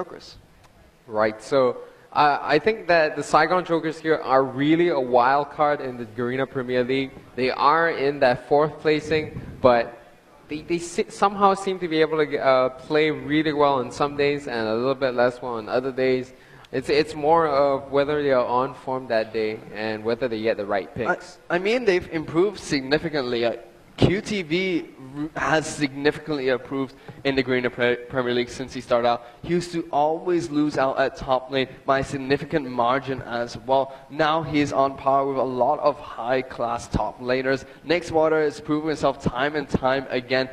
Jokers. Right. So I think that the Saigon Jokers here are really a wild card in the Garena Premier League. They are in that 4th placing, but they somehow seem to be able to play really well on some days and a little bit less well on other days. It's more of whether they are on form that day and whether they get the right picks. I mean, they've improved significantly. QTV has significantly improved in the Garena Premier League since he started out. He used to always lose out at top lane by a significant margin as well. Now he is on par with a lot of high-class top laners. Nixwater has proven himself time and time again.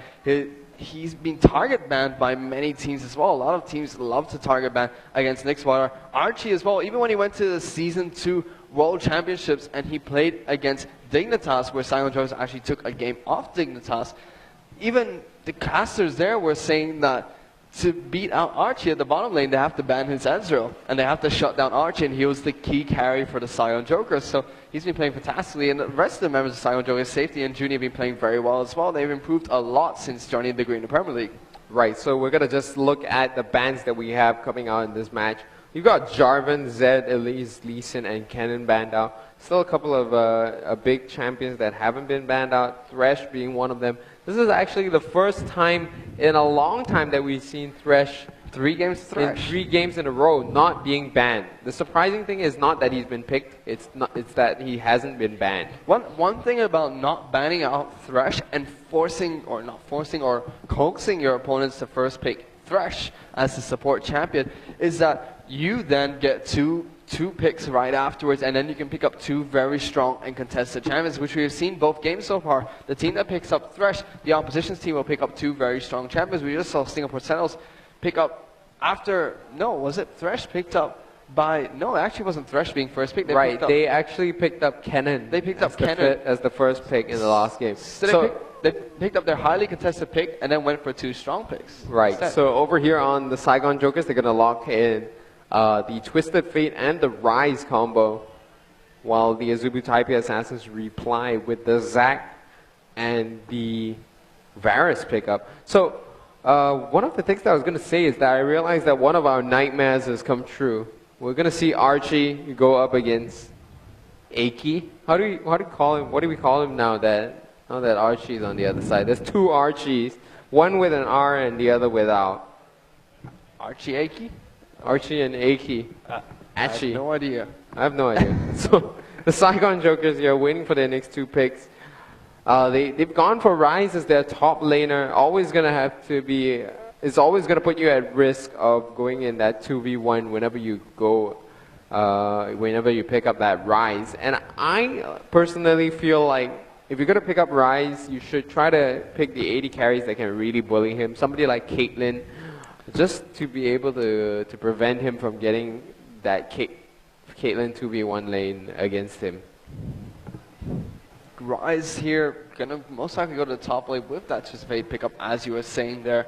He's been target banned by many teams as well. A lot of teams love to target ban against Nixwater. Archie as well, even when he went to the Season 2 World Championships and he played against Dignitas, where Saigon Jokers actually took a game off Dignitas, even the casters there were saying that to beat out Archie at the bottom lane, they have to ban his Ezreal, and they have to shut down Archie, and he was the key carry for the Saigon Jokers. So he's been playing fantastically, and the rest of the members of Saigon Jokers, Safety and Juni, have been playing very well as well. They've improved a lot since joining the Garena Premier League. Right, so we're going to just look at the bans that we have coming out in this match. You've got Jarvan, Zed, Elise, Lee Sin, and Kennen banned out. Still a couple of big champions that haven't been banned out, Thresh being one of them. This is actually the first time in a long time that we've seen Thresh in 3 games in a row not being banned. The surprising thing is not that he's been picked, it's that he hasn't been banned. One thing about not banning out Thresh and forcing or coaxing your opponents to first pick Thresh as the support champion is that you then get two picks right afterwards, and then you can pick up 2 very strong and contested champions, which we have seen both games so far. The team that picks up Thresh, the opposition's team will pick up 2 very strong champions. We just saw Singapore Sentinels pick up Thresh picked up by, no, it actually wasn't Thresh being first picked. They actually picked up Kennen. They picked up Kennen as the first pick in the last game. They picked up their highly contested pick and then went for 2 strong picks. Right, instead. So over here on the Saigon Jokers, they're going to lock in the Twisted Fate and the Rise combo, while the Azubu Taipei Assassins reply with the Zac and the Varus pickup. So one of the things that I was going to say is that I realized that one of our nightmares has come true. We're going to see Archie go up against Aki. How do we call him? What do we call him now that Archie's on the other side? There's 2 Archies, one with an R and the other without. Archie Aki? Archie and Aki. I have no idea. I have no idea. So the Saigon Jokers here waiting for their next 2 picks. They've gone for Rise as their top laner. Always going to have to be, it's always going to put you at risk of going in that 2v1 whenever you go, whenever you pick up that Rise. And I personally feel like if you're going to pick up Rise, you should try to pick the 80 carries that can really bully him. Somebody like Caitlyn, just to be able to prevent him from getting that Caitlyn 2v1 lane against him. Rise here, gonna most likely go to the top lane with that Twisted Fate pickup, as you were saying there.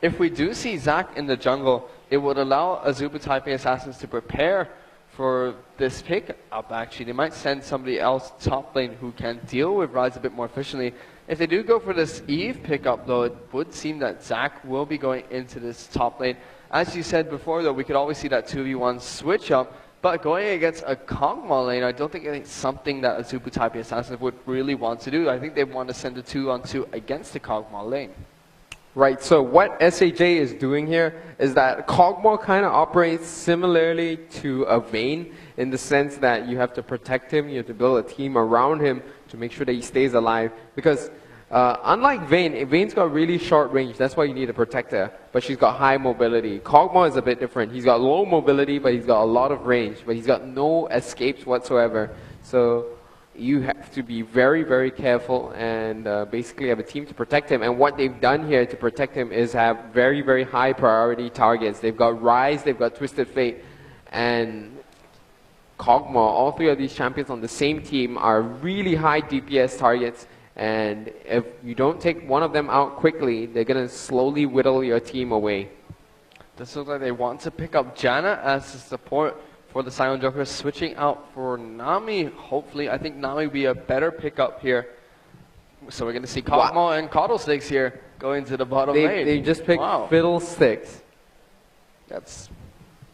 If we do see Zac in the jungle, it would allow Azubu Taipei Assassins to prepare for this pick-up, actually. They might send somebody else top lane who can deal with Rise a bit more efficiently. If they do go for this Eve pickup, though, it would seem that Zac will be going into this top lane. As you said before, though, we could always see that 2v1 switch up. But going against a Kog'Maw lane, I don't think it's something that Azubu Taipei Assassins would really want to do. I think they want to send a 2-on-2 against the Kog'Maw lane. Right, so what SAJ is doing here is that Kog'Maw kind of operates similarly to a Vayne in the sense that you have to protect him, you have to build a team around him to make sure that he stays alive. Because unlike Vayne, Vayne's got really short range, that's why you need a protector, but she's got high mobility. Kog'Maw is a bit different. He's got low mobility, but he's got a lot of range, but he's got no escapes whatsoever. So you have to be very, very careful and basically have a team to protect him. And what they've done here to protect him is have very, very high priority targets. They've got Rise, they've got Twisted Fate, and Kog'Maw. All 3 of these champions on the same team are really high DPS targets. And if you don't take one of them out quickly, they're going to slowly whittle your team away. This looks like they want to pick up Janna as the support for the Saigon Jokers, switching out for Nami, hopefully. I think Nami will be a better pickup here. So we're going to see Kog'Maw and Coddlesticks here going to the bottom lane. They just picked Fiddlesticks.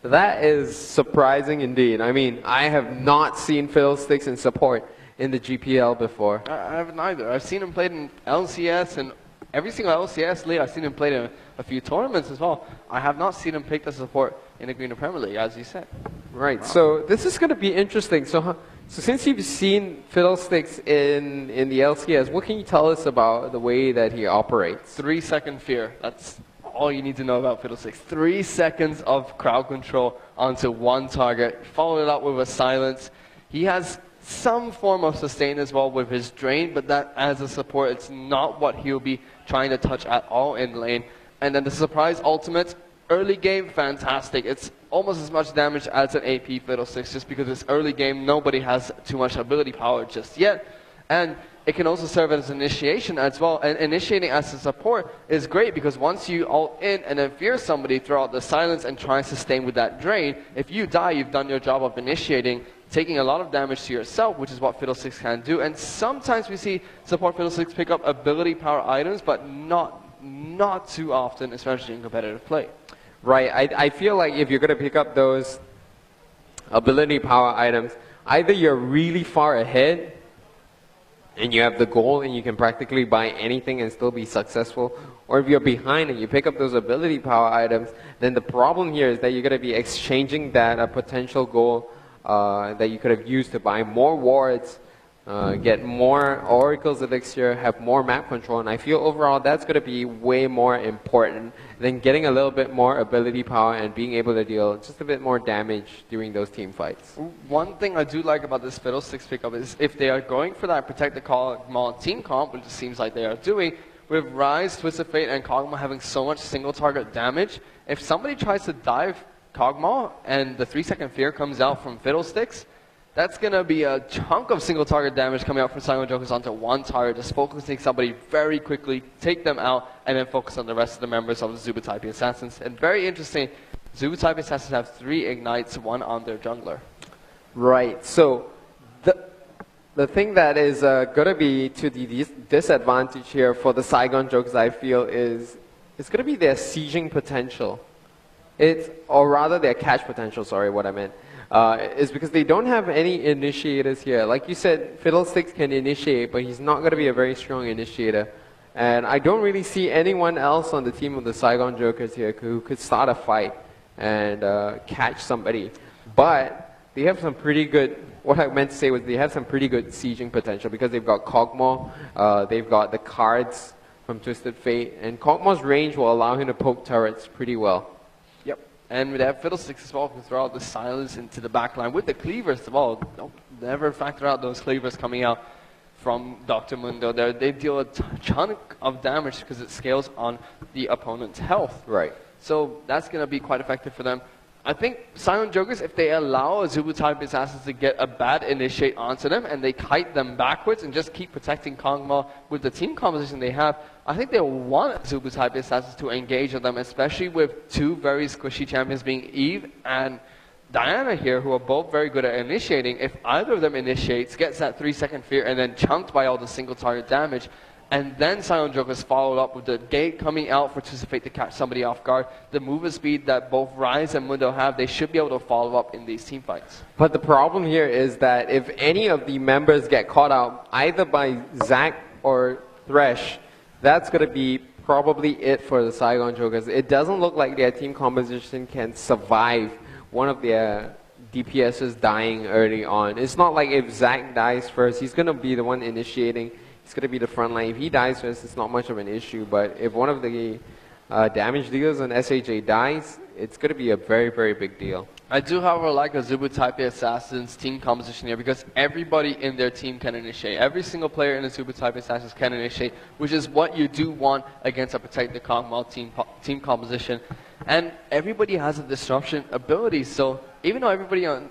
That is surprising indeed. I mean, I have not seen Fiddlesticks in support in the GPL before. I haven't either. I've seen him played in LCS and every single LCS league. I've seen him played in a few tournaments as well. I have not seen him pick the support in the Green Premier League, as you said. Right. So this is going to be interesting. So since you've seen Fiddlesticks in the LCS, what can you tell us about the way that he operates? 3-second fear. That's all you need to know about Fiddlesticks. 3 seconds of crowd control onto one target. Follow it up with a silence. He has some form of sustain as well with his drain, but that as a support, it's not what he'll be trying to touch at all in lane. And then the surprise ultimate, early game, fantastic. It's almost as much damage as an AP Fiddlesticks just because it's early game. Nobody has too much ability power just yet. And it can also serve as initiation as well. And initiating as a support is great because once you ult in and then fear somebody throughout the silence and try and sustain with that drain, if you die, you've done your job of initiating, taking a lot of damage to yourself, which is what Fiddlesticks can do. And sometimes we see support Fiddlesticks pick up ability power items, but not too often, especially in competitive play. Right. I feel like if you're going to pick up those ability power items, either you're really far ahead and you have the goal and you can practically buy anything and still be successful, or if you're behind and you pick up those ability power items, then the problem here is that you're going to be exchanging that potential goal that you could have used to buy more wards, get more Oracle's Elixir, have more map control, and I feel overall that's going to be way more important than getting a little bit more ability power and being able to deal just a bit more damage during those team fights. One thing I do like about this Fiddlesticks pickup is if they are going for that Protect the Kog'Maw team comp, which it seems like they are doing, with Rise, Twisted Fate, and Kog'Maw having so much single target damage, if somebody tries to dive Kog'Maw and the 3-second fear comes out from Fiddlesticks, that's going to be a chunk of single target damage coming out from Silent Jokers onto one target, just focusing somebody very quickly, take them out, and then focus on the rest of the members of the Zuba Typing Assassins. And very interesting, Zuba Typing Assassins have 3 ignites, 1 on their jungler. Right. So the thing that is going to be to the disadvantage here for the Saigon Jokers, I feel, is it's going to be their sieging potential. Or rather their catch potential, sorry, what I meant. Is because they don't have any initiators here. Like you said, Fiddlesticks can initiate, but he's not going to be a very strong initiator. And I don't really see anyone else on the team of the Saigon Jokers here who could start a fight and catch somebody. But they have some pretty good, what I meant to say was they have some pretty good sieging potential because they've got Kog'Maw, they've got the cards from Twisted Fate, and Kog'Maw's range will allow him to poke turrets pretty well. And with that Fiddlesticks as well, can throw out the silence into the backline with the cleavers as well. Don't never factor out those cleavers coming out from Dr. Mundo. They deal a chunk of damage because it scales on the opponent's health. Right. So that's going to be quite effective for them. I think Silent Jokers, if they allow a Zubu type assassins to get a bad initiate onto them and they kite them backwards and just keep protecting Kog'Maw with the team composition they have, I think they'll want Zubu type assassins to engage with them, especially with 2 very squishy champions being Eve and Diana here, who are both very good at initiating. If either of them initiates, gets that 3-second fear, and then chunked by all the single target damage, and then Silent Jokers followed up with the gate coming out for Twisted Fate to catch somebody off guard. The movement speed that both Rise and Mundo have, they should be able to follow up in these team fights. But the problem here is that if any of the members get caught out, either by Zac or Thresh, that's going to be probably it for the Saigon Jokers. It doesn't look like their team composition can survive one of their DPSs dying early on. It's not like if Zac dies first, he's going to be the one initiating. It's going to be the front line. If he dies first, it's not much of an issue. But if one of the damage dealers on SAJ dies, it's going to be a very, very big deal. I do, however, like a Zubu type Assassins team composition here because everybody in their team can initiate. Every single player in the Zubu type Assassins can initiate, which is what you do want against a Protect the Kog'Maw team composition. And everybody has a disruption ability, so even though everybody on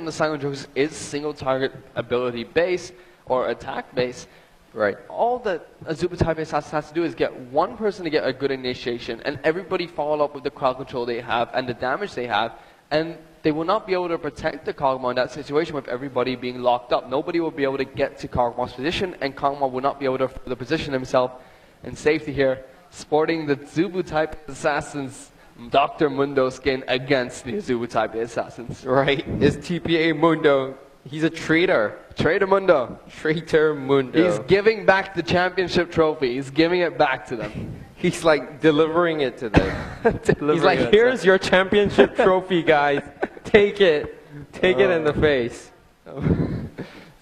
the Silent Jokers is single target ability base or attack base, right? All that a Zubu type assassin has to do is get one person to get a good initiation, and everybody follow up with the crowd control they have and the damage they have, and they will not be able to protect the Kog'Maw in that situation with everybody being locked up. Nobody will be able to get to Kog'Maw's position, and Kog'Maw will not be able to position himself in safety here, sporting the Zubu type assassins Dr. Mundo skin against the Azubu Type A Assassins. Right, it's TPA Mundo. He's a traitor. Traitor Mundo. Traitor Mundo. He's giving back the championship trophy. He's giving it back to them. He's like delivering it to them. He's like, here's your championship trophy, guys. Take it. Take it in the face.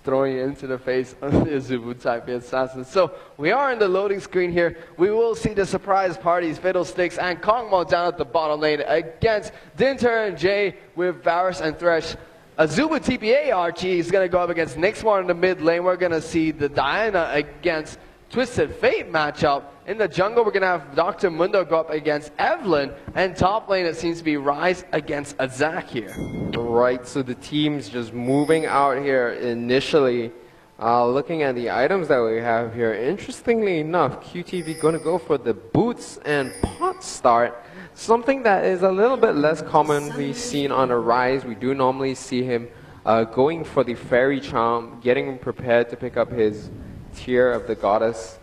Throwing it into the face of the Azubu Type A Assassins. So we are in the loading screen here. We will see the surprise parties, Fiddlesticks and Kongmo down at the bottom lane against Dinter and Jay with Varus and Thresh. Azubu TPA Archie is going to go up against Nixmar in the mid lane. We're going to see the Diana against Twisted Fate matchup. In the jungle, we're going to have Dr. Mundo go up against Evelyn. And top lane, it seems to be Rise against Azak here. Right, so the team's just moving out here initially. Looking at the items that we have here, interestingly enough, QTV going to go for the boots and pot start. Something that is a little bit less commonly seen on a Rise. We do normally see him going for the Fairy Charm, getting prepared to pick up his tier of the Goddess.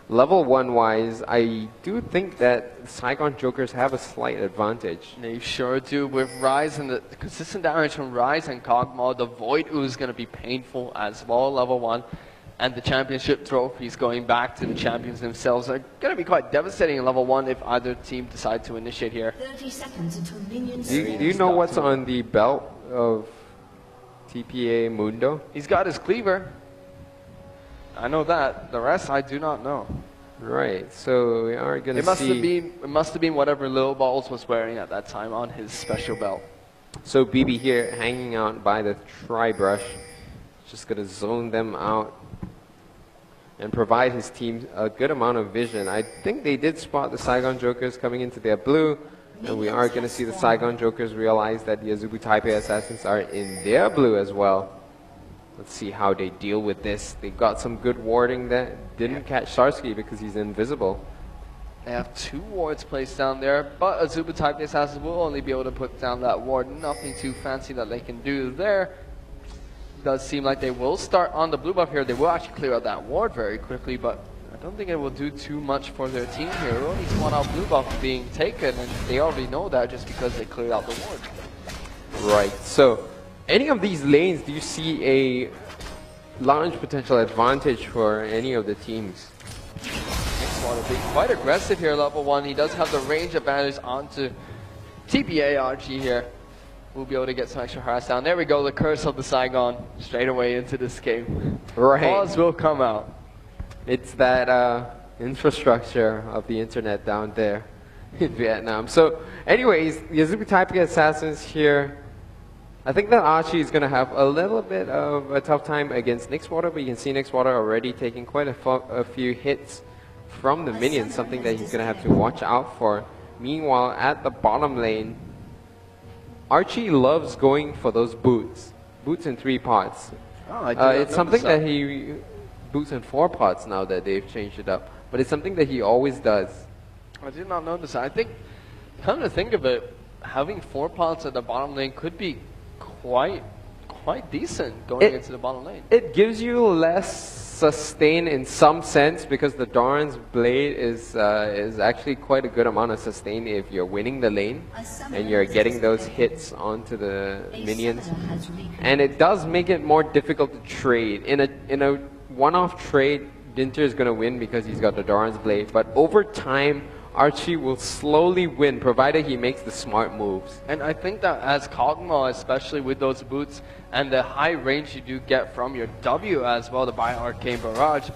Level 1 wise, I do think that Saigon Jokers have a slight advantage. They sure do. With Rise and the consistent damage from Rise and Kog'Maw, the Void Ooze is going to be painful as well, level 1. And the championship trophies going back to the champions themselves are going to be quite devastating in level 1 if either team decide to initiate here. 30 seconds until minions. Do you know what's on the belt of TPA Mundo? He's got his cleaver. I know that. The rest I do not know. Right, so we are going to see... It must have been whatever Lil Balls was wearing at that time on his special belt. So BB here hanging out by the tri-brush. Just going to zone them out and provide his team a good amount of vision. I think they did spot the Saigon Jokers coming into their blue. And we are going to see the Saigon Jokers realize that the Azubu Type A Assassins are in their blue as well. Let's see how they deal with this. They got some good warding that didn't catch Sarsky because he's invisible. They have 2 wards placed down there, but Azubu Type A Assassins will only be able to put down that ward. Nothing too fancy that they can do there. Does seem like they will start on the blue buff here. They will actually clear out that ward very quickly, but I don't think it will do too much for their team here. We'll only spawn out blue buff being taken, and they already know that just because they cleared out the ward. Right, so any of these lanes, do you see a large potential advantage for any of the teams? Nixwater being quite aggressive here, level 1. He does have the range advantage onto TPA RG here. We'll be able to get some extra harass down. There we go, the curse of the Saigon straight away into this game. Right. Pause will come out. It's that infrastructure of the internet down there in Vietnam. So anyways, the Azubu Type A Assassins here. I think that Archie is going to have a little bit of a tough time against Nixwater, but you can see Nixwater already taking quite a few hits from the minions, something that he's going to have to watch out for. Meanwhile, at the bottom lane, Archie loves going for those boots. Boots in 3 pots. Oh, it's something that he... Boots in 4 pots now that they've changed it up. But it's something that he always does. I did not notice that. I think, come to think of it, having 4 pots at the bottom lane could be quite decent going into the bottom lane. It gives you less sustain in some sense because the Doran's blade is actually quite a good amount of sustain if you're winning the lane and you're getting those hits onto the minions. And it does make it more difficult to trade. In a one-off trade, Dinter is going to win because he's got the Doran's blade, but over time Archie will slowly win, provided he makes the smart moves. And I think that as Kog'Maw, especially with those boots and the high range you do get from your W as well, the Bio-Arcane Barrage,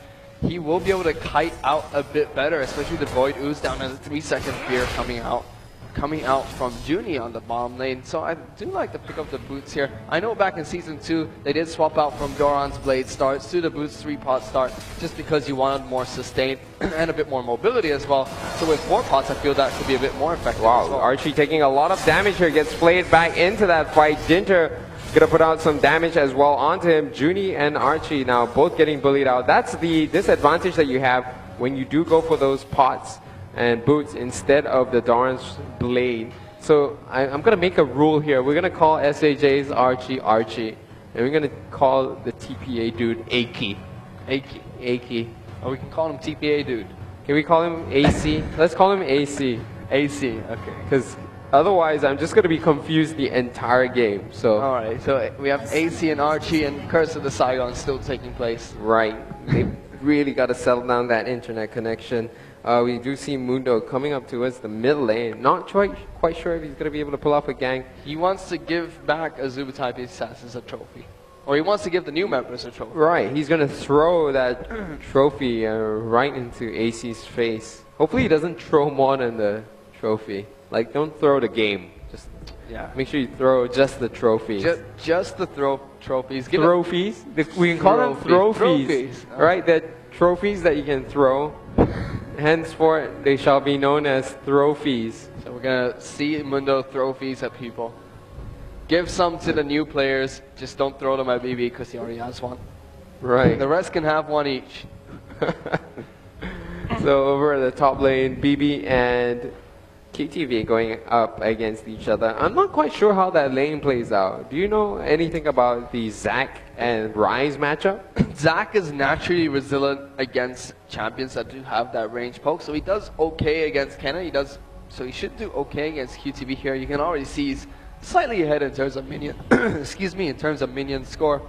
he will be able to kite out a bit better, especially the Void Ooze down in the 3-second fear coming out from Junie on the bottom lane. So I do like to pick up the boots here. I know back in Season 2, they did swap out from Doran's blade starts to the boots 3-pot start just because you wanted more sustain and a bit more mobility as well. So with 4 pots, I feel that could be a bit more effective as well. Archie taking a lot of damage here, gets played back into that fight. Dinter gonna put out some damage as well onto him. Junie and Archie now both getting bullied out. That's the disadvantage that you have when you do go for those pots and boots instead of the Doran's blade. So I'm going to make a rule here. We're going to call SAJ's Archie, and we're going to call the TPA dude Aki. Or we can call him TPA dude. Can we call him AC? Let's call him AC. AC, okay. Because otherwise I'm just going to be confused the entire game. So Alright, so we have AC and Archie and Curse of the Saigon still taking place. right, they really got to settle down that internet connection. We do see Mundo coming up towards the mid lane. Not quite sure if he's going to be able to pull off a gang. He wants to give back Azuba Type Assassins a trophy. Or he wants to give the new members a trophy. Right, he's going to throw that trophy right into AC's face. Hopefully he doesn't throw more than the trophy. Like, don't throw the game. Just make sure you throw just the trophies. Just the trophies. Give trophies? We can call them trophies. Trophies. Right, the trophies that you can throw. Henceforth, they shall be known as trophies. So we're going to see Mundo trophies at people. Give some to the new players. Just don't throw them at BB because he already has one. Right. The rest can have one each. So over at the top lane, BB and QTV going up against each other. I'm not quite sure how that lane plays out. Do you know anything about the Zac and Rise matchup? Zac is naturally resilient against champions that do have that range poke, so he does okay against Kenna. So he should do okay against QTV here. You can already see he's slightly ahead in terms of minion, excuse me, in terms of minion score.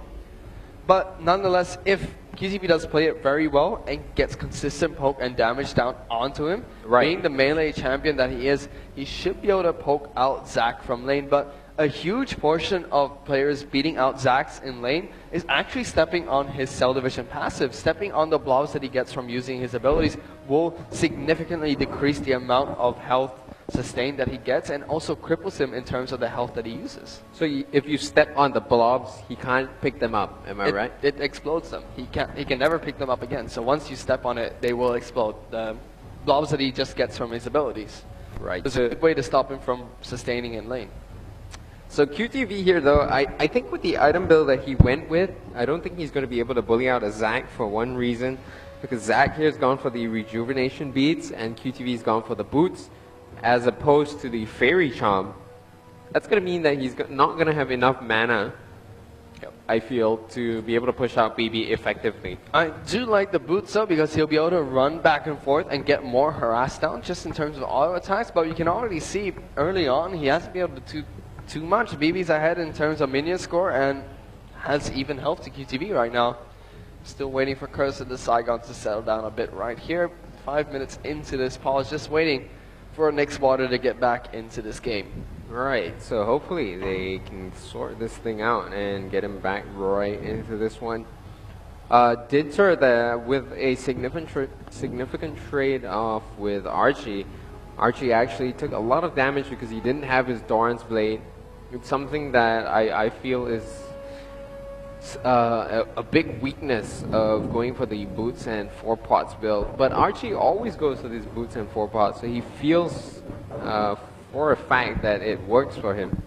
But nonetheless, if QTV does play it very well and gets consistent poke and damage down onto him, being the melee champion that he is, he should be able to poke out Zac from lane. But a huge portion of players beating out Zacs in lane is actually stepping on his Cell Division passive. Stepping on the blobs that he gets from using his abilities will significantly decrease the amount of health sustained that he gets, and also cripples him in terms of the health that he uses. So if you step on the blobs, he can't pick them up, am I right? It explodes them. He can never pick them up again. So once you step on it, they will explode. The blobs that he just gets from his abilities. Right. It's a good way to stop him from sustaining in lane. So QTV here though, I think with the item build that he went with, I don't think he's going to be able to bully out a Zac for one reason. Because Zac here has gone for the rejuvenation beads and QTV's gone for the boots, as opposed to the Fairy Charm. That's going to mean that he's not going to have enough mana, I feel, to be able to push out BB effectively. I do like the boots though, because he'll be able to run back and forth and get more harass down just in terms of auto attacks. But you can already see early on he hasn't been able to do too much. BB's ahead in terms of minion score and has even health to QTV right now. Still waiting for Curse of the Saigon to settle down a bit right here. 5 minutes into this pause, just waiting for Nick's Water to get back into this game. Right, so hopefully they can sort this thing out and get him back right into this one. Dinter with a significant trade off with Archie. Archie actually took a lot of damage because he didn't have his Doran's Blade. It's something that I feel is a big weakness of going for the boots and 4 pots build. But Archie always goes for these boots and 4 pots, so he feels for a fact that it works for him.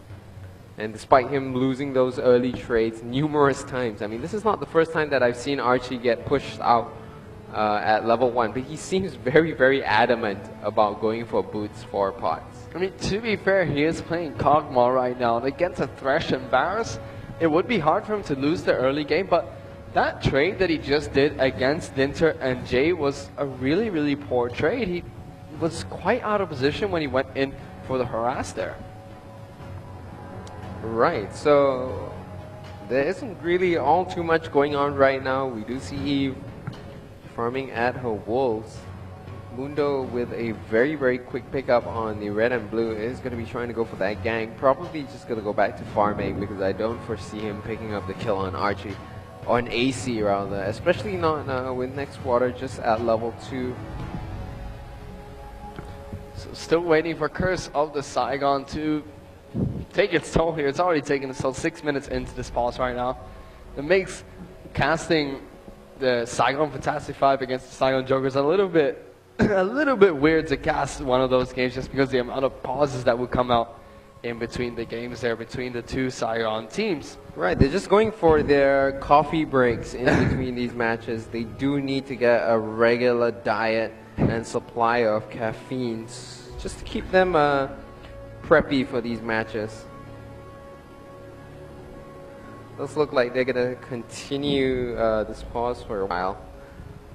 And despite him losing those early trades numerous times, I mean, this is not the first time that I've seen Archie get pushed out at level 1, but he seems very, very adamant about going for boots 4 pots. I mean, to be fair, he is playing Kog'Maw right now. Against a Thresh and Varus, it would be hard for him to lose the early game, but that trade that he just did against Dinter and Jay was a really, really poor trade. He was quite out of position when he went in for the harass there. Right, so there isn't really all too much going on right now. We do see Eve farming at her wolves. Mundo with a very, very quick pickup on the red and blue is going to be trying to go for that gang. Probably just going to go back to farming because I don't foresee him picking up the kill on Archie. On AC rather, especially not with Next Water just at level 2. So still waiting for Curse of the Saigon to take its toll here. It's already taken its toll 6 minutes into this pause right now. It makes casting the Saigon Fantastic 5 against the Saigon Jokers a little bit weird to cast one of those games, just because the amount of pauses that would come out in between the games there, between the two Saigon teams. Right, they're just going for their coffee breaks in between these matches. They do need to get a regular diet and supply of caffeine just to keep them preppy for these matches. Does look like they're going to continue this pause for a while.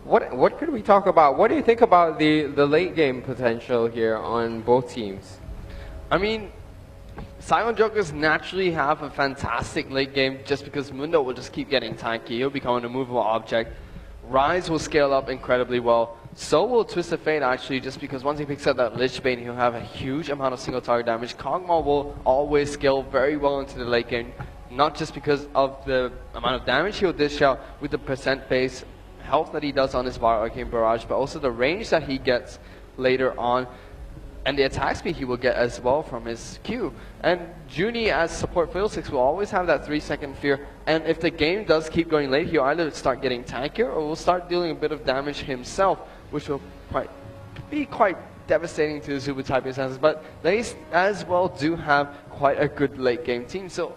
What could we talk about? What do you think about the late game potential here on both teams? I mean, Silent Jokers naturally have a fantastic late game just because Mundo will just keep getting tanky. He'll become an immovable object. Rise will scale up incredibly well. So will Twisted Fate actually, just because once he picks up that Lich Bane, he'll have a huge amount of single target damage. Kog'Maw will always scale very well into the late game, not just because of the amount of damage he'll dish out with the percent-based health that he does on his Bar Arcane Barrage, but also the range that he gets later on, and the attack speed he will get as well from his Q. And Junie as support Fiddlesticks will always have that 3-second fear, and if the game does keep going late, he'll either start getting tankier or will start dealing a bit of damage himself, which will be quite devastating to the Zubu type assassins. But they as well do have quite a good late game team, so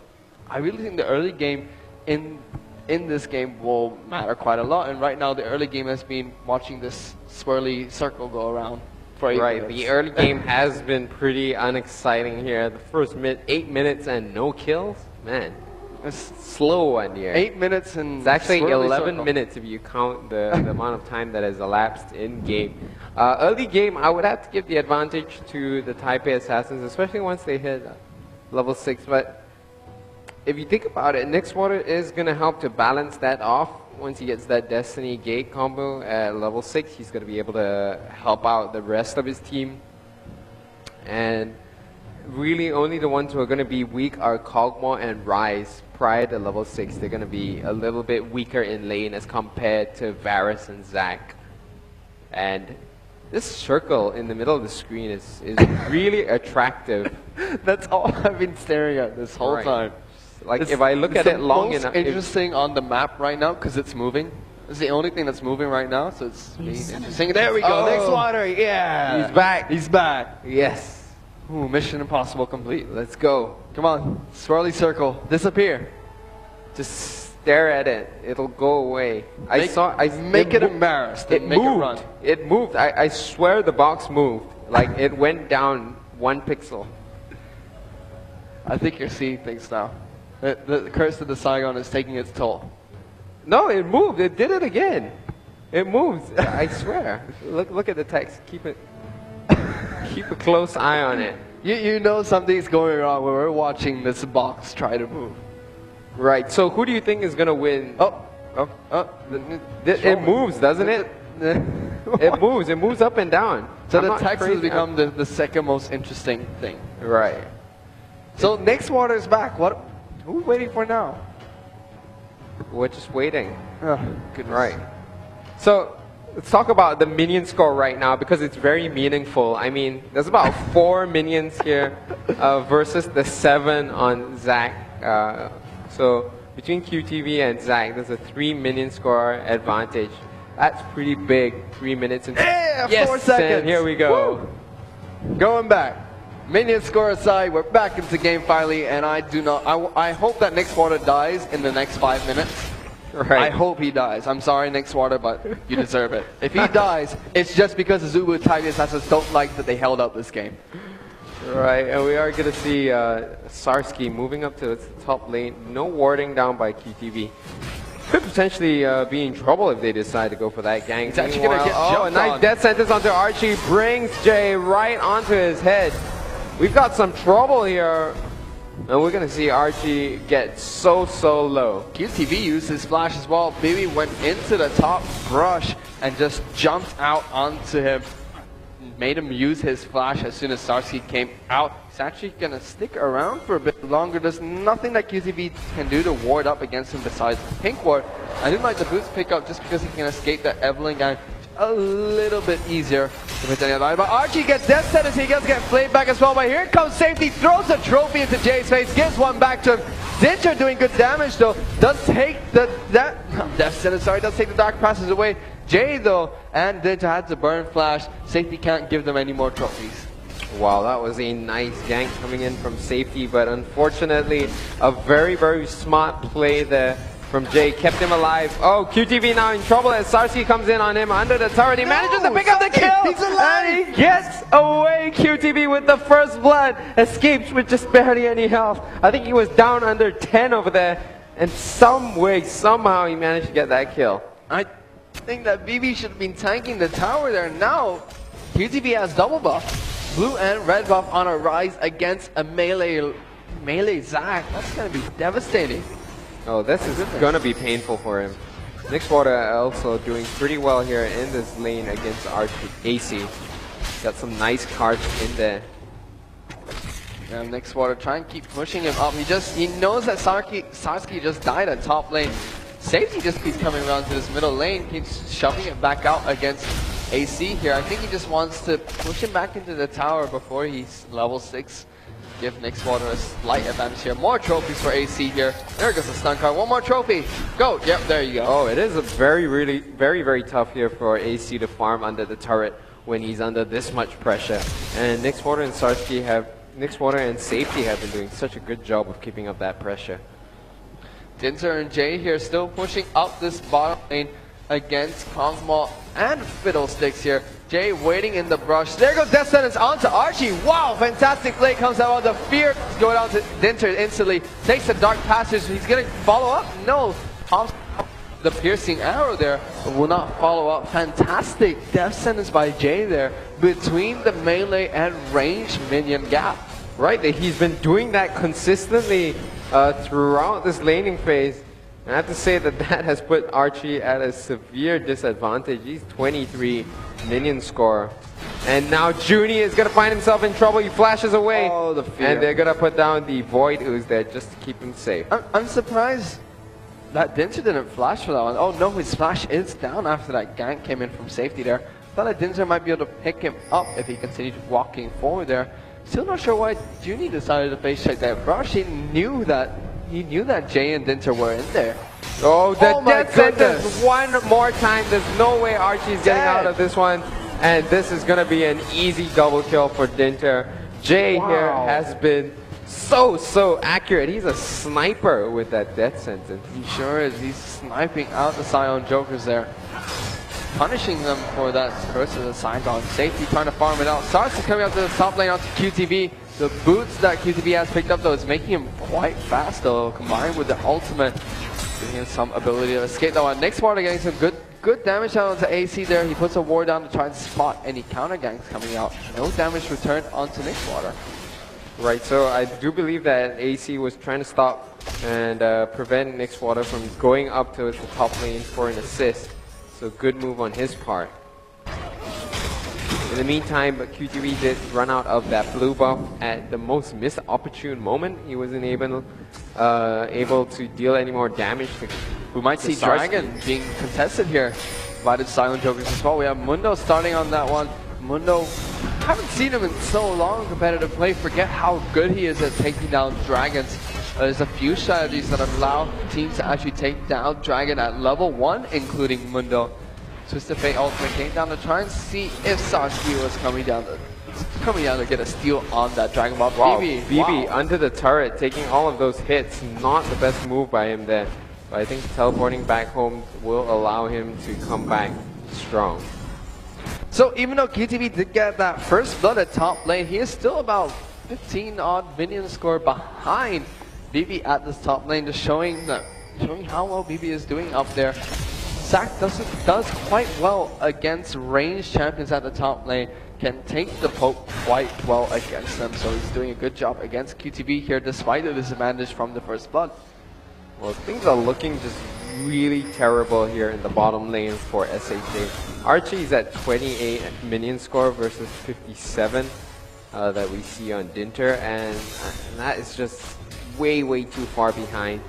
I really think the early game in this game will matter quite a lot. And right now the early game has been watching this swirly circle go around. Right, the early game has been pretty unexciting here. The first 8 minutes and no kills? Man, it's slow one here. 8 minutes and it's actually 11 circle. minutes if you count the amount of time that has elapsed in game. Early game, I would have to give the advantage to the Type A assassins, especially once they hit level 6. But if you think about it, Nixwater is going to help to balance that off. Once he gets that Destiny Gate combo at level 6, he's going to be able to help out the rest of his team. And really only the ones who are going to be weak are Kog'Maw and Rise prior to level 6. They're going to be a little bit weaker in lane as compared to Varus and Zac. And this circle in the middle of the screen is really attractive. That's all I've been staring at this whole time. Like, if I look at it long enough... It's interesting on the map right now because it's moving. It's the only thing that's moving right now, so it's being interesting. There we go, Nixwater, yeah! He's back. He's back. Yes. Ooh, Mission Impossible complete. Let's go. Come on, swirly circle, disappear. Just stare at it. It'll go away. Make it embarrassed and make it run. It moved. I swear the box moved. Like, it went down 1 pixel. I think you're seeing things now. The curse of the Saigon is taking its toll. No, it moved. It did it again. It moved. I swear. Look at the text. Keep a close eye on it. You know something's going wrong when we're watching this box try to move. Right. So who do you think is gonna win? It moves, doesn't it? It moves. It moves up and down. So the text has become the second most interesting thing. Right. So Nixwater is back. Who are we waiting for now? We're just waiting. Oh, goodness. Right. So let's talk about the minion score right now because it's very meaningful. I mean, there's about 4 minions here versus the 7 on Zac. So between QTV and Zac, there's a 3 minion score advantage. That's pretty big. 3 minutes and 4 seconds. And here we go. Woo. Going back. Minion score aside, we're back into game finally, and I hope that Nixwater dies in the next 5 minutes. Right. I hope he dies. I'm sorry, Nixwater, but you deserve it. If he dies, it's just because the Zubu Tiger Assassins don't like that they held up this game. Right, and we are going to see Sarsky moving up to the top lane. No warding down by QTV. Could potentially be in trouble if they decide to go for that gank. He's actually going to get jumped a nice death sentence onto Archie. Brings Jay right onto his head. We've got some trouble here. And we're going to see Archie get so low. QTV used his flash as well. Baby went into the top brush and just jumped out onto him. Made him use his flash as soon as Sarsky came out. He's actually going to stick around for a bit longer. There's nothing that QTV can do to ward up against him besides Pink Ward. I do like the boots pick up just because he can escape that Evelyn gang a little bit easier if it's any other. But Archie gets death sentence. He does get flayed back as well. But here comes safety. Throws a trophy into Jay's face. Gives one back to him. Zincher doing good damage though. Does take death sentence. Sorry, does take the dark passes away. Jay though, and Zincher had to burn flash. Safety can't give them any more trophies. Wow, that was a nice gank coming in from safety, but unfortunately, a very smart play there from Jay kept him alive. Oh, QTV now in trouble as Sarsky comes in on him under the turret. He manages to pick up the kill, he's alive. And he gets away. QTV with the first blood, escapes with just barely any health. I think he was down under 10 over there, and some way, somehow he managed to get that kill. think that BB should have been tanking the tower there. Now, QTV has double buff. Blue and red buff on a rise against a melee Zac. That's going to be devastating. Oh, this is going to be painful for him. Nixwater also doing pretty well here in this lane against AC. Got some nice cards in there. And Nixwater trying to keep pushing him up. He knows that Sarsky just died at top lane. Safety just keeps coming around to this middle lane, keeps shoving it back out against AC here. I think he just wants to push him back into the tower before he's level 6. Give Nixwater a slight advantage here. More trophies for AC here. There goes the stun card. One more trophy. Go. Yep, there you go. Oh, it is a very tough here for AC to farm under the turret when he's under this much pressure. And Nixwater and Sarsky Nixwater and Safety have been doing such a good job of keeping up that pressure. Dinter and Jay here still pushing up this bottom lane against Cosmo and Fiddlesticks here. Jay waiting in the brush. There goes Death Sentence onto Archie. Wow, fantastic play comes out of the fear. Going on to Dinter instantly. Takes the Dark Passage. He's going to follow up. No. The piercing arrow there will not follow up. Fantastic Death Sentence by Jay there between the melee and range minion gap. Right, he's been doing that consistently throughout this laning phase. And I have to say that that has put Archie at a severe disadvantage. He's 23 minion score. And now Junie is going to find himself in trouble. He flashes away. Oh, the fear. And they're going to put down the Void Ooze there just to keep him safe. I'm surprised that Dinter didn't flash for that one. Oh no, his flash is down after that gank came in from Safety there. Thought that Dinter might be able to pick him up if he continued walking forward there. Still not sure why Junie decided to face check that brush. He knew that Jay and Dinter were in there. Oh, the Death Sentence one more time. There's no way Archie's getting out of this one. And this is going to be an easy double kill for Dinter. Jay here has been so accurate. He's a sniper with that Death Sentence. He sure is. He's sniping out the Scion Jokers there. Punishing them for that Curse of the Scion. Safety trying to farm it out. Starts coming up to the top lane onto QTV. The boots that QTV has picked up though is making him quite fast though, combined with the ultimate, giving him some ability to escape that one. Nixwater getting some good damage down onto AC there. He puts a ward down to try and spot any counter ganks coming out. No damage returned onto Nixwater. Right, so I do believe that AC was trying to stop and prevent Nixwater from going up to the top lane for an assist. So good move on his part. In the meantime, QTV did run out of that blue buff at the most missed opportune moment. He wasn't able to deal any more damage. We might see Dragon being contested here by the Silent Jokers as well. We have Mundo starting on that one. Mundo, haven't seen him in so long competitive play. Forget how good he is at taking down dragons. There's a few strategies that allow teams to actually take down Dragon at level 1, including Mundo. Twisted Fate ultimate came down to try and see if Sarsky was coming down to get a steal on that Dragon Ball. Wow, BB under the turret, taking all of those hits. Not the best move by him there. But I think teleporting back home will allow him to come back strong. So even though QTV did get that first blood at top lane, he is still about 15 odd minion score behind BB at this top lane, just showing how well BB is doing up there. Zac does quite well against ranged champions at the top lane, can take the poke quite well against them, so he's doing a good job against QTV here despite the disadvantage from the first blood. Well, things are looking just really terrible here in the bottom lane for SAJ. Archie's at 28 minion score versus 57 that we see on Dinter, and that is just way too far behind.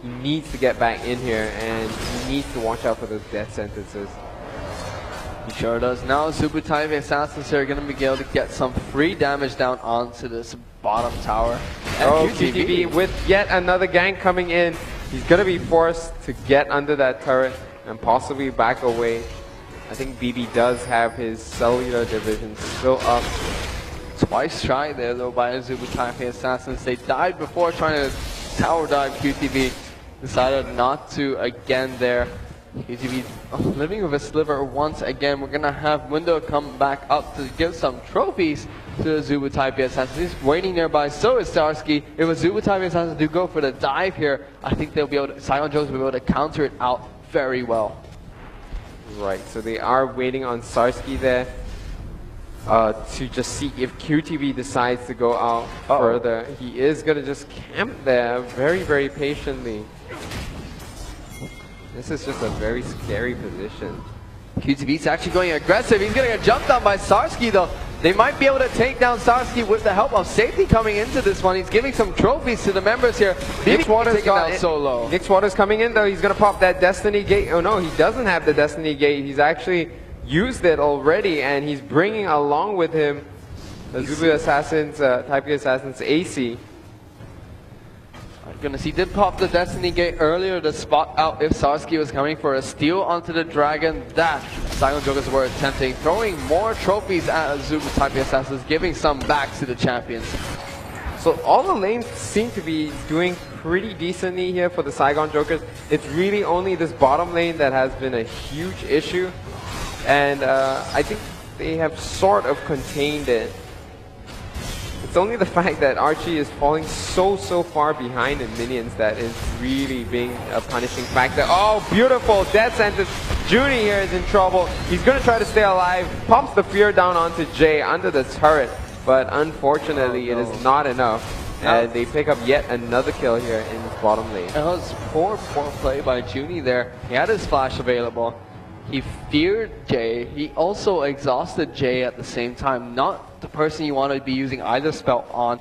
He needs to get back in here, and he needs to watch out for those death sentences. He sure does. Now Zubutai Assassins are going to be able to get some free damage down onto this bottom tower. And oh, QTV with yet another gank coming in. He's going to be forced to get under that turret and possibly back away. I think BB does have his cellular division still up. Twice tried there though by Zubutai Assassins. They died before trying to tower dive QTV. Decided not to again there. QTV living with a sliver once again. We're going to have Mundo come back up to give some trophies to the Zubutai Assassins. He's waiting nearby, so is Starsky. If a Zubutai Assassin do go for the dive here, I think they'll be able to, Scion Jones will be able to counter it out very well. Right, so they are waiting on Sarsky there to just see if QTV decides to go out further. He is going to just camp there very, very patiently. This is just a very scary position. QTV's actually going aggressive. He's going to get jumped on by Sarsky though. They might be able to take down Sarsky with the help of safety coming into this one. He's giving some trophies to the members here. Nick Waters got down solo. Nick Waters coming in though. He's going to pop that Destiny Gate. Oh no, he doesn't have the Destiny Gate. He's actually used it already, and he's bringing along with him the Zubu Assassins, Type A Assassins AC. Goodness, he did pop the Destiny Gate earlier to spot out if Sarsky was coming for a steal onto the Dragon that Saigon Jokers were attempting, throwing more trophies at Zubu Type A Assassins, giving some back to the champions. So all the lanes seem to be doing pretty decently here for the Saigon Jokers. It's really only this bottom lane that has been a huge issue, and I think they have sort of contained it. It's only the fact that Archie is falling so far behind in minions that is really being a punishing factor. Oh, beautiful death sentence. Junie here is in trouble. He's going to try to stay alive. Pops the fear down onto Jay under the turret, but unfortunately it is not enough. And they pick up yet another kill here in this bottom lane. That was poor play by Junie there. He had his flash available. He feared Jay. He also exhausted Jay at the same time. Not the person you want to be using either spell on.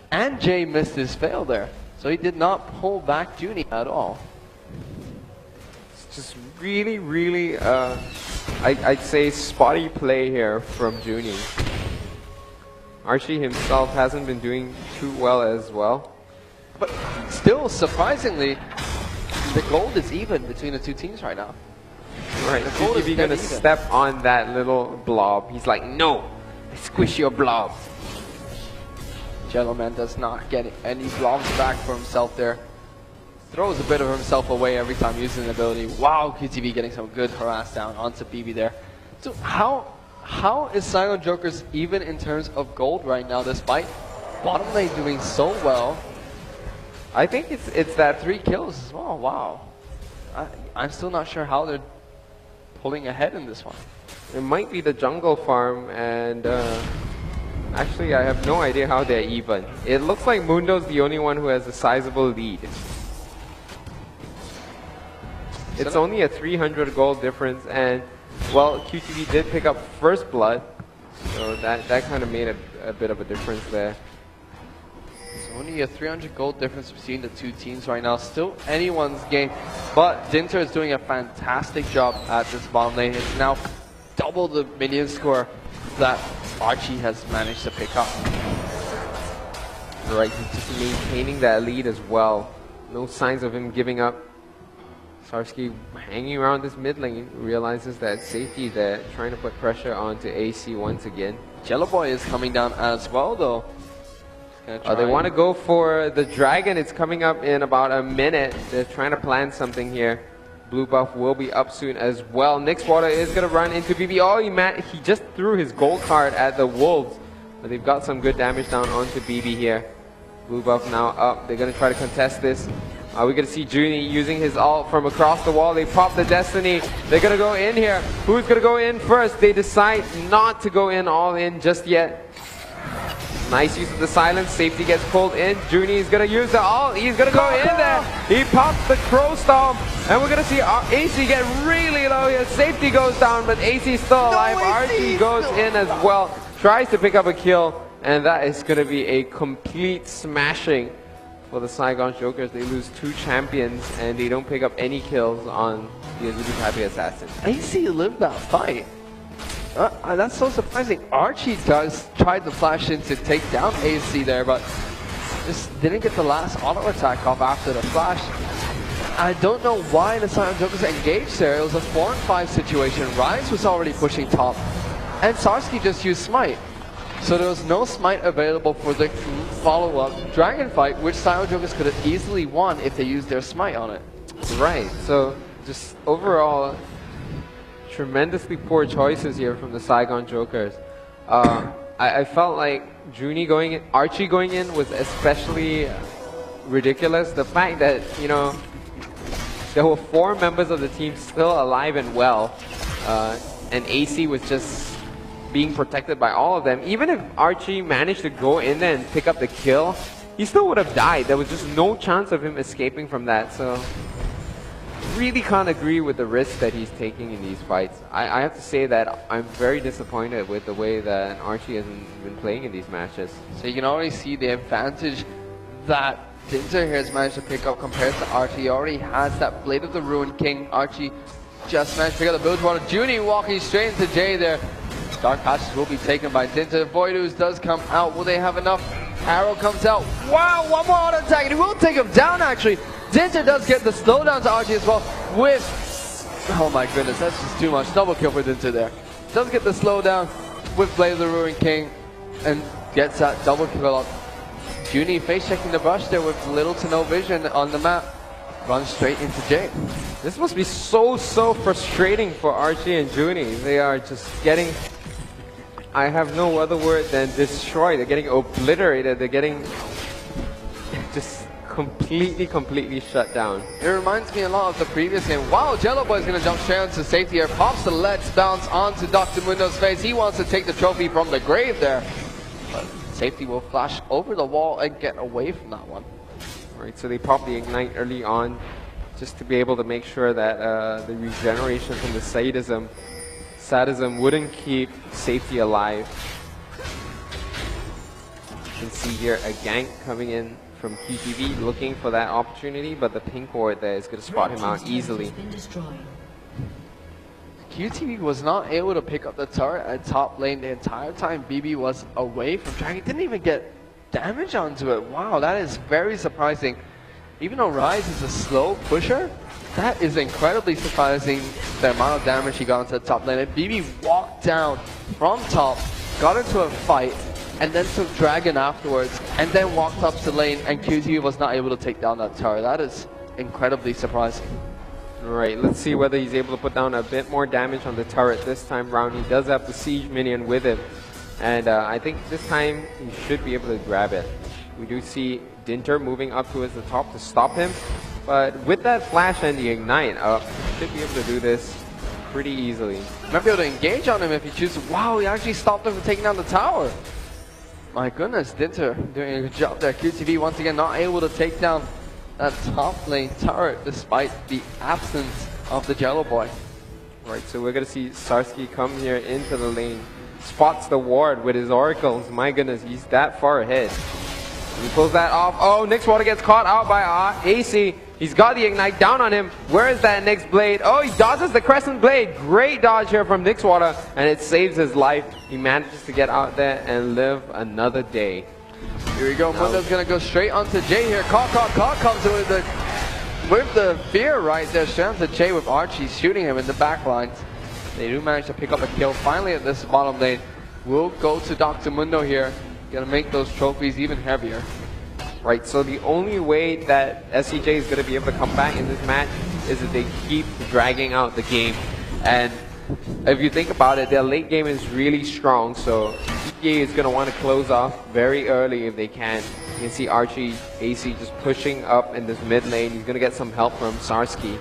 And Jay missed his fail there. So he did not pull back Junie at all. It's just really, I'd say spotty play here from Junie. Archie himself hasn't been doing too well as well. But still, surprisingly, the gold is even between the two teams right now. Right, QTV gonna step on that little blob. He's like, no, squish your blob. Gentleman does not get any blobs back for himself there. Throws a bit of himself away every time using the ability. Wow, QTV getting some good harass down onto BB there. So how is Saigon Jokers even in terms of gold right now, despite bottom lane doing so well? I think it's that 3 kills as well. Wow. I'm still not sure how they're pulling ahead in this one. It might be the jungle farm, and actually I have no idea how they're even. It looks like Mundo's the only one who has a sizable lead. It's only a 300 gold difference, and well, QTV did pick up first blood, so that kind of made a bit of a difference there. It's only a 300 gold difference between the two teams right now. Still anyone's game, but Dinter is doing a fantastic job at this bottom lane. It's now double the minion score that Archie has managed to pick up. Right, he's just maintaining that lead as well. No signs of him giving up. Sarsky hanging around this mid lane, realizes that safety there, trying to put pressure onto AC once again. Jello Boy is coming down as well though. They want to go for the dragon. It's coming up in about a minute. They're trying to plan something here. Blue buff will be up soon as well. Nixwater is going to run into BB. Oh, he just threw his gold card at the Wolves. But they've got some good damage down onto BB here. Blue buff now up. They're going to try to contest this. We're going to see Junie using his ult from across the wall. They pop the Destiny. They're going to go in here. Who's going to go in first? They decide not to go in all in just yet. Nice use of the silence. Safety gets pulled in. Junie is going to use the ult. He's going to go in there. He pops the Crow Storm. And we're going to see AC get really low here. Safety goes down, but AC is still alive. Archie goes in as well. Tries to pick up a kill. And that is going to be a complete smashing for the Saigon Jokers. They lose 2 champions and they don't pick up any kills on the Zubu Type A Assassin. AC lived that fight. That's so surprising. Archie does try to flash in to take down AC there, but just didn't get the last auto attack off after the flash. I don't know why the Saigon Jokers engaged there. It was a 4-5 situation. Rise was already pushing top, and Sarsky just used Smite. So there was no Smite available for the follow-up Dragon fight, which Saigon Jokers could have easily won if they used their Smite on it. Right, so just overall, tremendously poor choices here from the Saigon Jokers. I felt like Archie going in was especially ridiculous. The fact that, you know, there were 4 members of the team still alive and well, and AC was just being protected by all of them. Even if Archie managed to go in there and pick up the kill, he still would have died. There was just no chance of him escaping from that. So really can't agree with the risk that he's taking in these fights. I have to say that I'm very disappointed with the way that Archie hasn't been playing in these matches. So you can already see the advantage that Dinter here has managed to pick up compared to Archie. He already has that Blade of the Ruined King. Archie just managed to pick up the build water. Junie walking straight into Jay there. Dark Patches will be taken by Dinter. Voidooz does come out. Will they have enough? Arrow comes out. Wow, one more auto attack. And he will take him down actually. Dinter does get the slowdown to Archie as well with... Oh my goodness, that's just too much. Double kill for Dinter there. Does get the slowdown with Blade of the Ruined King and gets that double kill up. Junie face checking the brush there with little to no vision on the map. Runs straight into Jay. This must be so frustrating for Archie and Junie. They are just getting... I have no other word than destroyed. They're getting obliterated. They're getting just completely shut down. It reminds me a lot of the previous game. Wow, Jello Boy's gonna jump straight onto safety here. Pops the Let's Bounce onto Dr. Mundo's face. He wants to take the trophy from the grave there. But safety will flash over the wall and get away from that one. Right, so they pop the Ignite early on just to be able to make sure that the regeneration from the sadism wouldn't keep safety alive. You can see here a gank coming in from QTV looking for that opportunity, but the pink ward there is going to spot him out easily. QTV was not able to pick up the turret at top lane the entire time BB was away from Dragon. Didn't even get damage onto it. Wow, that is very surprising. Even though Rise is a slow pusher, that is incredibly surprising, the amount of damage he got into the top lane. And BB walked down from top, got into a fight, and then took Dragon afterwards, and then walked up to lane, and QTV was not able to take down that turret. That is incredibly surprising. Alright, let's see whether he's able to put down a bit more damage on the turret this time round. He does have the Siege minion with him, and I think this time he should be able to grab it. We do see Dinter moving up towards the top to stop him, but with that flash and the Ignite up, he should be able to do this pretty easily. Might be able to engage on him if he chooses. Wow, he actually stopped him from taking down the tower. My goodness, Dinter doing a good job there. QTV once again not able to take down that top lane turret despite the absence of the Jello Boy. Right, so we're going to see Sarsky come here into the lane. Spots the ward with his oracles. My goodness, he's that far ahead. He pulls that off. Oh, Nixwater gets caught out by AC. He's got the Ignite down on him. Where is that next blade? Oh, he dodges the Crescent Blade. Great dodge here from Nixwater, and it saves his life. He manages to get out there and live another day. Here we go. Mundo's gonna go straight onto Jay here. Caught comes with the fear right there. Straight onto Jay with Archie shooting him in the back lines. They do manage to pick up a kill finally at this bottom lane. We'll go to Dr. Mundo here. Gonna make those trophies even heavier. Right, so the only way that SAJ is going to be able to come back in this match is if they keep dragging out the game. And if you think about it, their late game is really strong, so TPA is going to want to close off very early if they can. You can see Archie, AC just pushing up in this mid lane. He's going to get some help from Sarsky.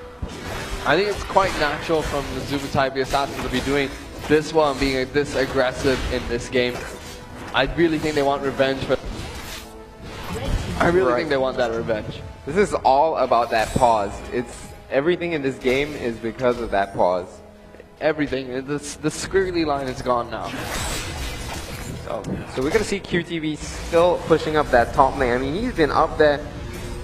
I think it's quite natural from the Zubu-type Assassin to be doing this well and being this aggressive in this game. I really think they want revenge for... I really think they want that revenge. This is all about that pause. It's everything in this game is because of that pause. Everything. The squiggly line is gone now. So we're going to see QTV still pushing up that top lane. I mean, he's been up there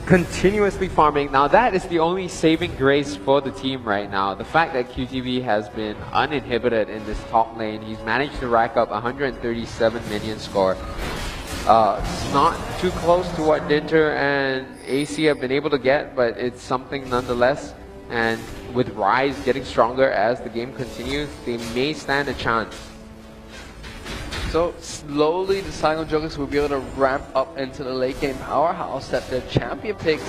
continuously farming. Now that is the only saving grace for the team right now. The fact that QTV has been uninhibited in this top lane. He's managed to rack up 137 minion score. It's not too close to what Dinter and AC have been able to get, but it's something nonetheless. And with Rise getting stronger as the game continues, they may stand a chance. So slowly the Saigon Jokers will be able to ramp up into the late game powerhouse that their champion picks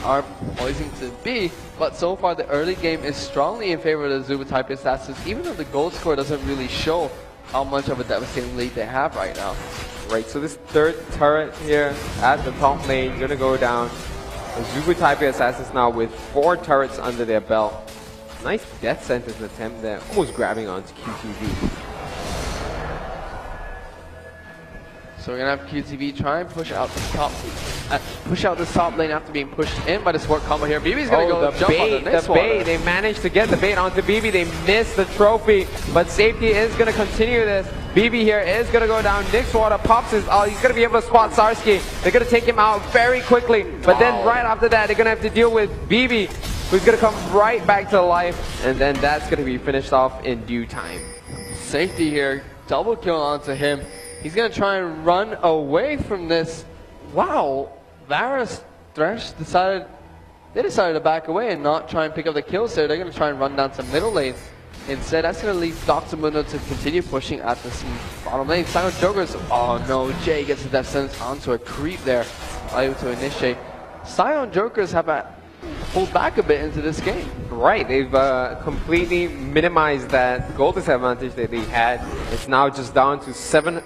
are poising to be. But so far the early game is strongly in favor of the Zubu-type Assassins, even though the gold score doesn't really show how much of a devastating lead they have right now. Right, so this third turret here at the top lane gonna go down. The Zubu-type Assassins now with 4 turrets under their belt. Nice death sentence attempt there, almost grabbing onto QTV. So we're gonna have QTV try and push out the top, push out the top lane after being pushed in by the support combo here. BB's gonna go the jump bait, on the next the bait. They managed to get the bait onto BB. They missed the trophy, but safety is gonna continue this. BB here is gonna go down. Nixwater pops his ult. He's gonna be able to spot Sarsky. They're gonna take him out very quickly, but then right after that, they're gonna have to deal with BB, who's gonna come right back to life, and then that's gonna be finished off in due time. Safety here, double kill onto him. He's gonna try and run away from this. Wow, Varus Thresh decided to back away and not try and pick up the kills there. They're gonna try and run down to middle lane. Instead, that's gonna leave Dr. Mundo to continue pushing at this bottom lane. Silent Jokers, oh no, Jay gets the death sentence onto a creep there, able to initiate. Silent Jokers have pulled back a bit into this game. Right, they've completely minimized that gold disadvantage that they had. It's now just down to 1,000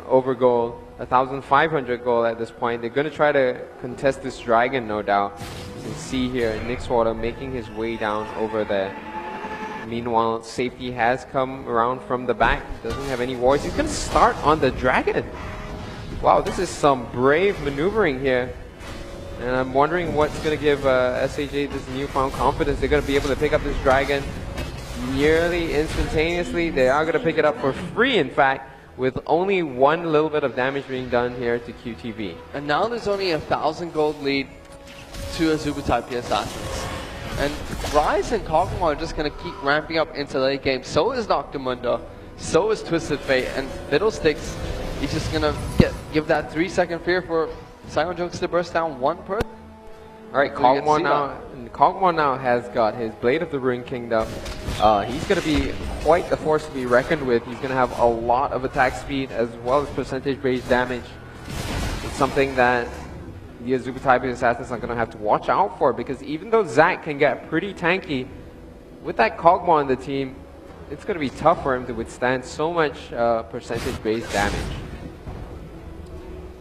over gold, 1,500 gold at this point. They're going to try to contest this dragon, no doubt. You can see here Nixwater making his way down over there. Meanwhile, safety has come around from the back. Doesn't have any wards. He's going to start on the dragon. Wow, this is some brave maneuvering here. And I'm wondering what's going to give SAJ this newfound confidence. They're going to be able to pick up this dragon nearly instantaneously. They are going to pick it up for free, in fact, with only one little bit of damage being done here to QTV. And now there's only 1,000 gold lead to Azubu TPA Assassins. And Rise and Kog'Maw are just going to keep ramping up into the late game. So is Dr. Mundo. So is Twisted Fate. And Fiddlesticks, he's just going to give that 3-second fear for Silent Jokers to burst down one per. Alright, Kog'Maw now has got his Blade of the Ruined Kingdom. He's going to be quite a force to be reckoned with. He's going to have a lot of attack speed as well as percentage-based damage. It's something that the Azubu TPA Assassins are going to have to watch out for, because even though Zac can get pretty tanky, with that Kog'Maw on the team, it's going to be tough for him to withstand so much percentage-based damage.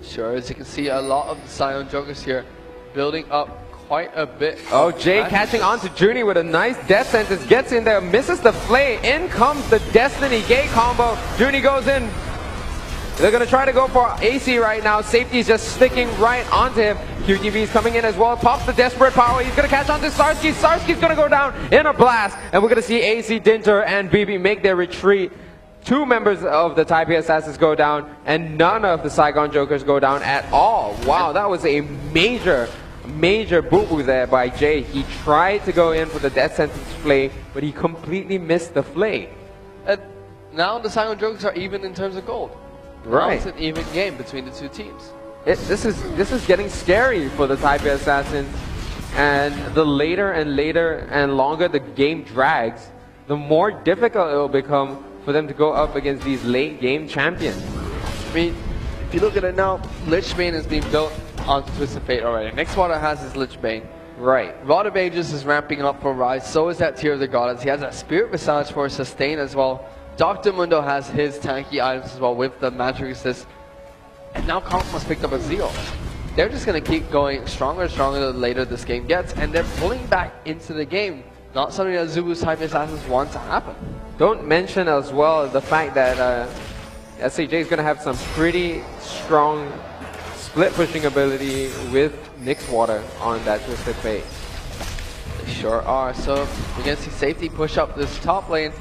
Sure, as you can see, a lot of the Silent Jokers here building up quite a bit. Oh, Jay catching on to Junie with a nice death sentence, gets in there, misses the flay, in comes the Destiny Gate combo. Junie goes in. They're going to try to go for AC right now. Safety's just sticking right onto him. QTV's coming in as well, pops the Desperate Power. He's going to catch on to Sarsky. Sarsky's going to go down in a blast, and we're going to see AC, Dinter, and BB make their retreat. Two members of the TPA Assassins go down, and none of the Saigon Jokers go down at all. Wow, that was a major boo-boo there by Jay. He tried to go in for the death sentence flay, but he completely missed the flay. And now the Saigon Jokers are even in terms of gold. Right. Now it's an even game between the two teams. This is getting scary for the TPA Assassins, and the later and longer the game drags, the more difficult it will become for them to go up against these late game champions. I mean, if you look at it now, Lich Bane is being built onto Twisted Fate already. Nixwater has his Lich Bane. Right. Rod of Ages is ramping up for Rise, so is that Tear of the Goddess. He has that Spirit Visage for Sustain as well. Dr. Mundo has his tanky items as well with the Magic Resist. And now Kog'Maw's picked up a Zeal. They're just going to keep going stronger and stronger the later this game gets, and they're pulling back into the game. Not something that Azubu's TPA Assassins want to happen. Don't mention as well the fact that SAJ is going to have some pretty strong split pushing ability with Nixwater on that Twisted Fate. They sure are. So we're going to see Safety push up this top lane.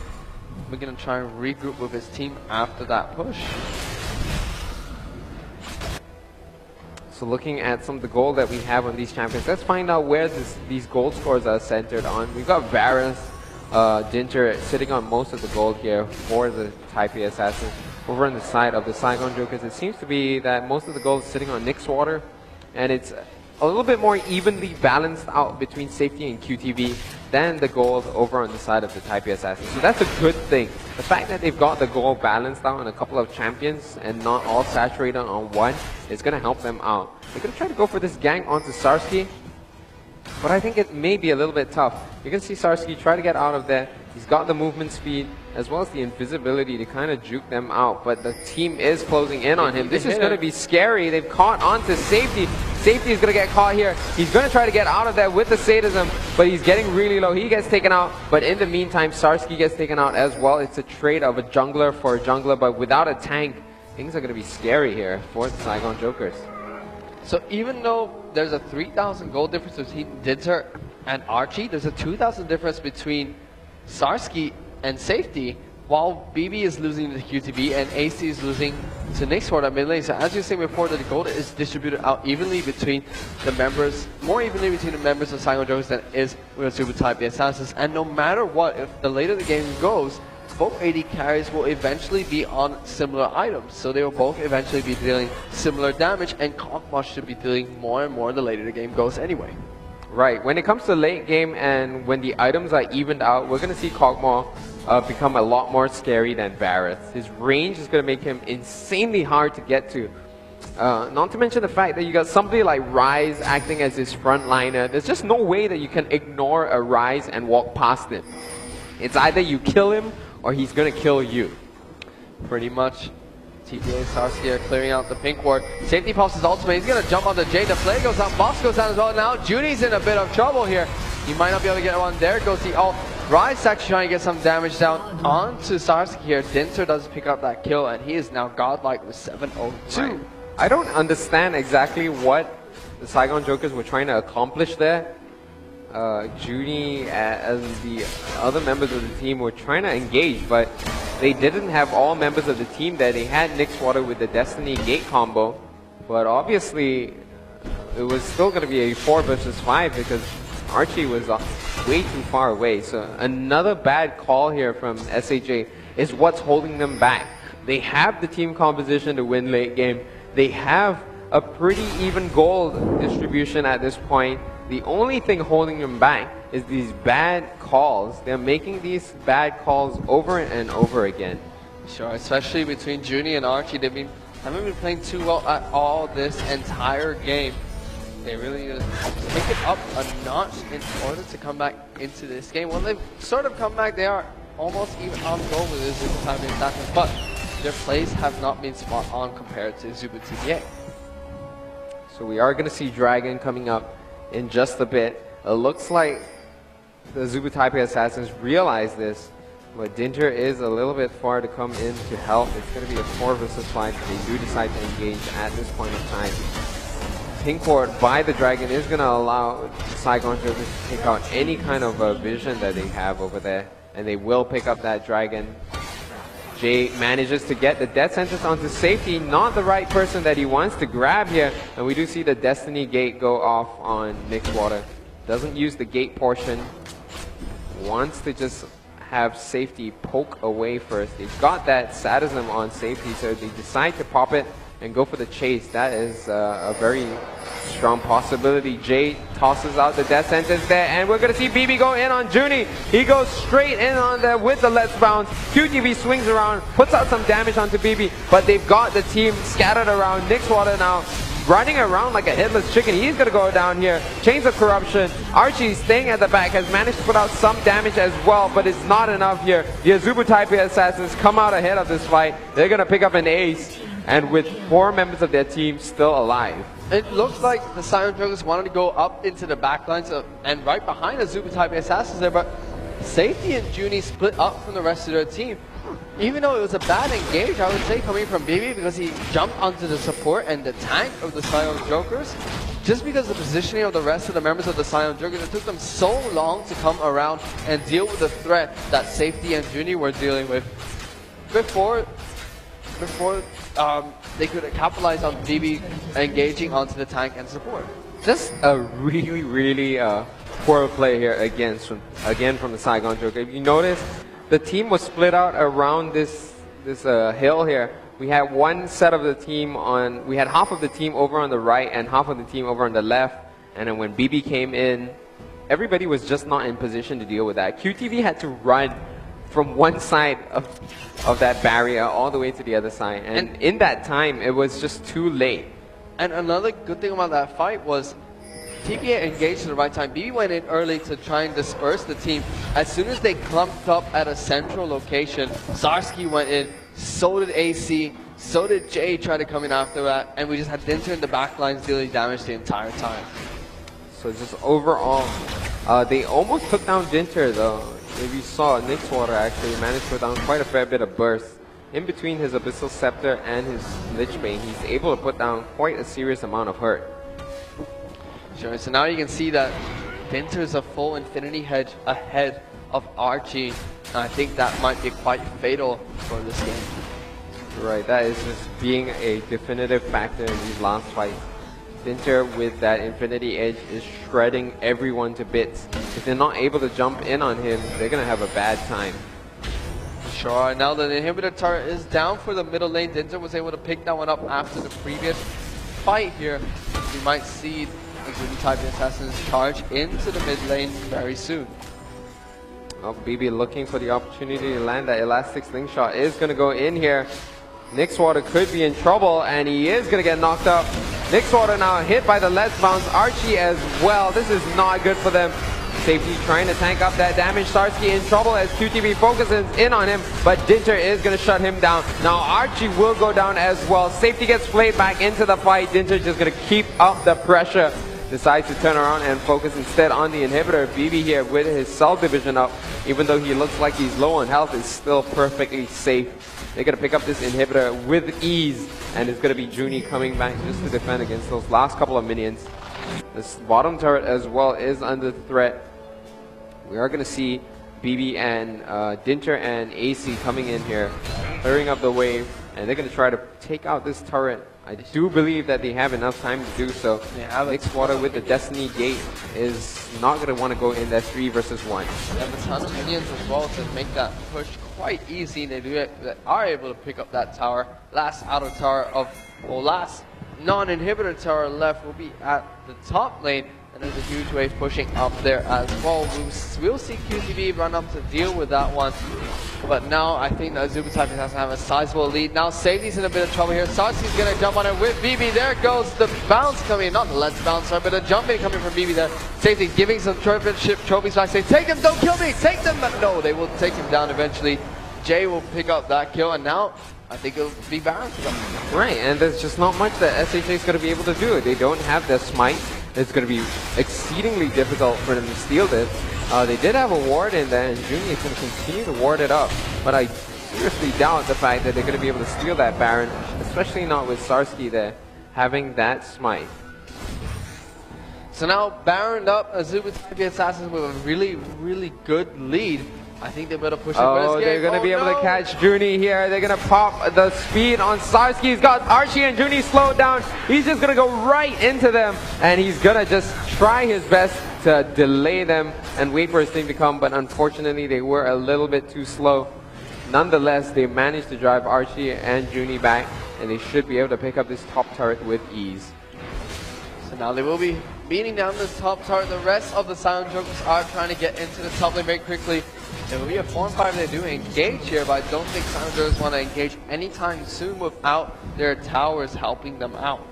We're going to try and regroup with his team after that push. So looking at some of the gold that we have on these champions, let's find out where these gold scores are centered on. We've got Varus, Dinter sitting on most of the gold here for the TPA Assassins. Over on the side of the Saigon Jokers, it seems to be that most of the gold is sitting on Nixwater, and it's a little bit more evenly balanced out between Safety and QTV than the gold over on the side of the TPA Assassins. So that's a good thing. The fact that they've got the gold balanced out on a couple of champions and not all saturated on one is going to help them out. They're going to try to go for this gank onto Sarsky, but I think it may be a little bit tough. You can see Sarsky try to get out of there. He's got the movement speed as well as the invisibility to kind of juke them out, but the team is closing in on him. This is going to be scary. They've caught onto Safety. Safety is going to get caught here. He's going to try to get out of there with the sadism, but he's getting really low. He gets taken out, but in the meantime, Sarsky gets taken out as well. It's a trade of a jungler for a jungler, but without a tank, things are going to be scary here for the Saigon Jokers. So even though there's a 3,000 gold difference between Dinter and Archie, there's a 2,000 difference between Sarsky and Safety, while BB is losing to QTV and AC is losing to Nixward at mid lane. So as you were saying before, the gold is distributed out evenly between the members, more evenly between the members of Saigon Jokers than is with Super Type Assassins. And no matter what, if the later the game goes, both AD carries will eventually be on similar items. So they will both eventually be dealing similar damage, and Kog'Maw should be dealing more and more the later the game goes anyway. Right, when it comes to late game and when the items are evened out, we're going to see Kog'Maw become a lot more scary than Vareth. His range is going to make him insanely hard to get to. Not to mention the fact that you got somebody like Ryze acting as his frontliner. There's just no way that you can ignore a Ryze and walk past him. It's either you kill him or he's going to kill you. Pretty much. TPA Sarsky are clearing out the pink ward. Safety pops his ultimate. He's going to jump on the J. The play goes out. Boss goes down as well. Now Judy's in a bit of trouble here. He might not be able to get one. There goes the ult. Ryze actually trying to get some damage down onto Sarsky here. Dinter does pick up that kill, and he is now godlike with 702. Right. I don't understand exactly what the Saigon Jokers were trying to accomplish there. Judy as the other members of the team were trying to engage, but they didn't have all members of the team there. They had Nixwater with the Destiny Gate combo, but obviously it was still going to be a 4 versus 5 because Archie was way too far away. So another bad call here from SAJ is what's holding them back. They have the team composition to win late game. They have a pretty even gold distribution at this point. The only thing holding them back is these bad calls. They're making these bad calls over and over again. Sure, especially between Junie and Archie. Haven't been playing too well at all this entire game. They really need to take it up a notch in order to come back into this game. Well, they've sort of come back. They are almost even on goal with this Super Time Assassins, but their plays have not been spot on compared to Super TPA. So we are going to see Dragon coming up in just a bit. It looks like the Zubu Taipei Assassins realize this, but Dinter is a little bit far to come in to help. It's going to be a 4 versus 5. They do decide to engage at this point of time. Pink ward by the Dragon is going to allow Saigon Jokers to take out any kind of vision that they have over there, and they will pick up that Dragon. Jay manages to get the death sentence onto Safety, not the right person that he wants to grab here, and we do see the Destiny Gate go off on Nixwater. Doesn't use the gate portion, wants to just have Safety poke away first. They've got that sadism on Safety, so they decide to pop it and go for the chase. That is a very strong possibility. Jay tosses out the death sentence there, and we're going to see BB go in on Junie. He goes straight in on there with the Let's Bounce. QTV swings around, puts out some damage onto BB, but they've got the team scattered around. Nixwater now running around like a headless chicken. He's going to go down here. Chains of Corruption. Archie staying at the back has managed to put out some damage as well, but it's not enough here. The Azubu Taipei Assassins come out ahead of this fight. They're going to pick up an ace, and with 4 members of their team still alive. It looks like the Saigon Jokers wanted to go up into the back lines and right behind the Zubu Taipei Assassins there, but Safety and Junie split up from the rest of their team. Even though it was a bad engage, I would say, coming from BB because he jumped onto the support and the tank of the Saigon Jokers. Just because of the positioning of the rest of the members of the Saigon Jokers, it took them so long to come around and deal with the threat that Safety and Junie were dealing with before they could capitalize on BB engaging onto the tank and support. Just a really poor play here again from the Saigon Joker. If you notice, the team was split out around this hill here. We had one set of the team we had half of the team over on the right and half of the team over on the left. And then when BB came in, everybody was just not in position to deal with that. QTV had to run from one side of that barrier all the way to the other side. And in that time, it was just too late. And another good thing about that fight was TPA engaged at the right time. BB went in early to try and disperse the team. As soon as they clumped up at a central location, Sarsky went in, so did AC, So did Jay try to come in after that, and we just had Dinter in the back lines dealing damage the entire time. So just overall, they almost took down Dinter though. If you saw, Nixwater actually managed to put down quite a fair bit of burst. In between his Abyssal Scepter and his Lich Bane, he's able to put down quite a serious amount of hurt. Sure, so now you can see that Dinter is a full Infinity Hedge ahead of RG, and I think that might be quite fatal for this game. Right, that is just being a definitive factor in these last fights. Dinter with that Infinity Edge is shredding everyone to bits. If they're not able to jump in on him, they're going to have a bad time. Sure, now the inhibitor turret is down for the middle lane. Dinter was able to pick that one up after the previous fight here. We might see the Zubi type assassins charge into the mid lane very soon. Oh, BB looking for the opportunity to land that elastic slingshot is going to go in here. Nixwater could be in trouble, and he is going to get knocked up. Nixwater now hit by the Let's Bounce. Archie as well. This is not good for them. Safety trying to tank up that damage. Starsky in trouble as QTV focuses in on him, but Dinter is going to shut him down. Now Archie will go down as well. Safety gets played back into the fight. Dinter just going to keep up the pressure. Decides to turn around and focus instead on the inhibitor. BB here with his Cell Division up, even though he looks like he's low on health, is still perfectly safe. They're going to pick up this inhibitor with ease, and it's going to be Junie coming back just to defend against those last couple of minions. This bottom turret as well is under threat. We are going to see BB and Dinter and AC coming in here, clearing up the wave, and they're going to try to take out this turret. I do believe that they have enough time to do so. Nixwater with the Destiny Gate is not going to want to go in that 3 versus 1. They have a ton of minions as well to make that push quite easy. They are able to pick up that tower. Last outer tower of, or last non-inhibitor tower left will be at the top lane. And there's a huge wave pushing up there as well. We'll see QTV run up to deal with that one. But now I think that Zubu type has to have a sizable lead. Now Safety's in a bit of trouble here. Sarsi's going to jump on it with BB. There goes the bounce coming. Not the let's bounce, but a jumping coming from BB there. Safety giving some trophies back. Say, take them, don't kill me, take them. But no, they will take him down eventually. Jay will pick up that kill, and now I think it'll be balanced. Right, and there's just not much that SAJ is going to be able to do. They don't have their smite. It's going to be exceedingly difficult for them to steal this. They did have a ward in there, and Junie is going to continue to ward it up. But I seriously doubt the fact that they're going to be able to steal that Baron, especially not with Sarsky there having that smite. So now Baron up, Azubu type assassins with a really, really good lead. I think they better push it for this game. They're going to be able to catch Junie here. They're going to pop the speed on Sarsky. He's got Archie and Junie slowed down. He's just going to go right into them, and he's going to just try his best to delay them and wait for his team to come, but unfortunately they were a little bit too slow. Nonetheless, they managed to drive Archie and Junie back, and they should be able to pick up this top turret with ease. So now they will be beating down the top turret. The rest of the Silent Jokers are trying to get into the top lane very quickly. It will be a 4-5 they do engage here, but I don't think Silent Jokers want to engage anytime soon without their towers helping them out.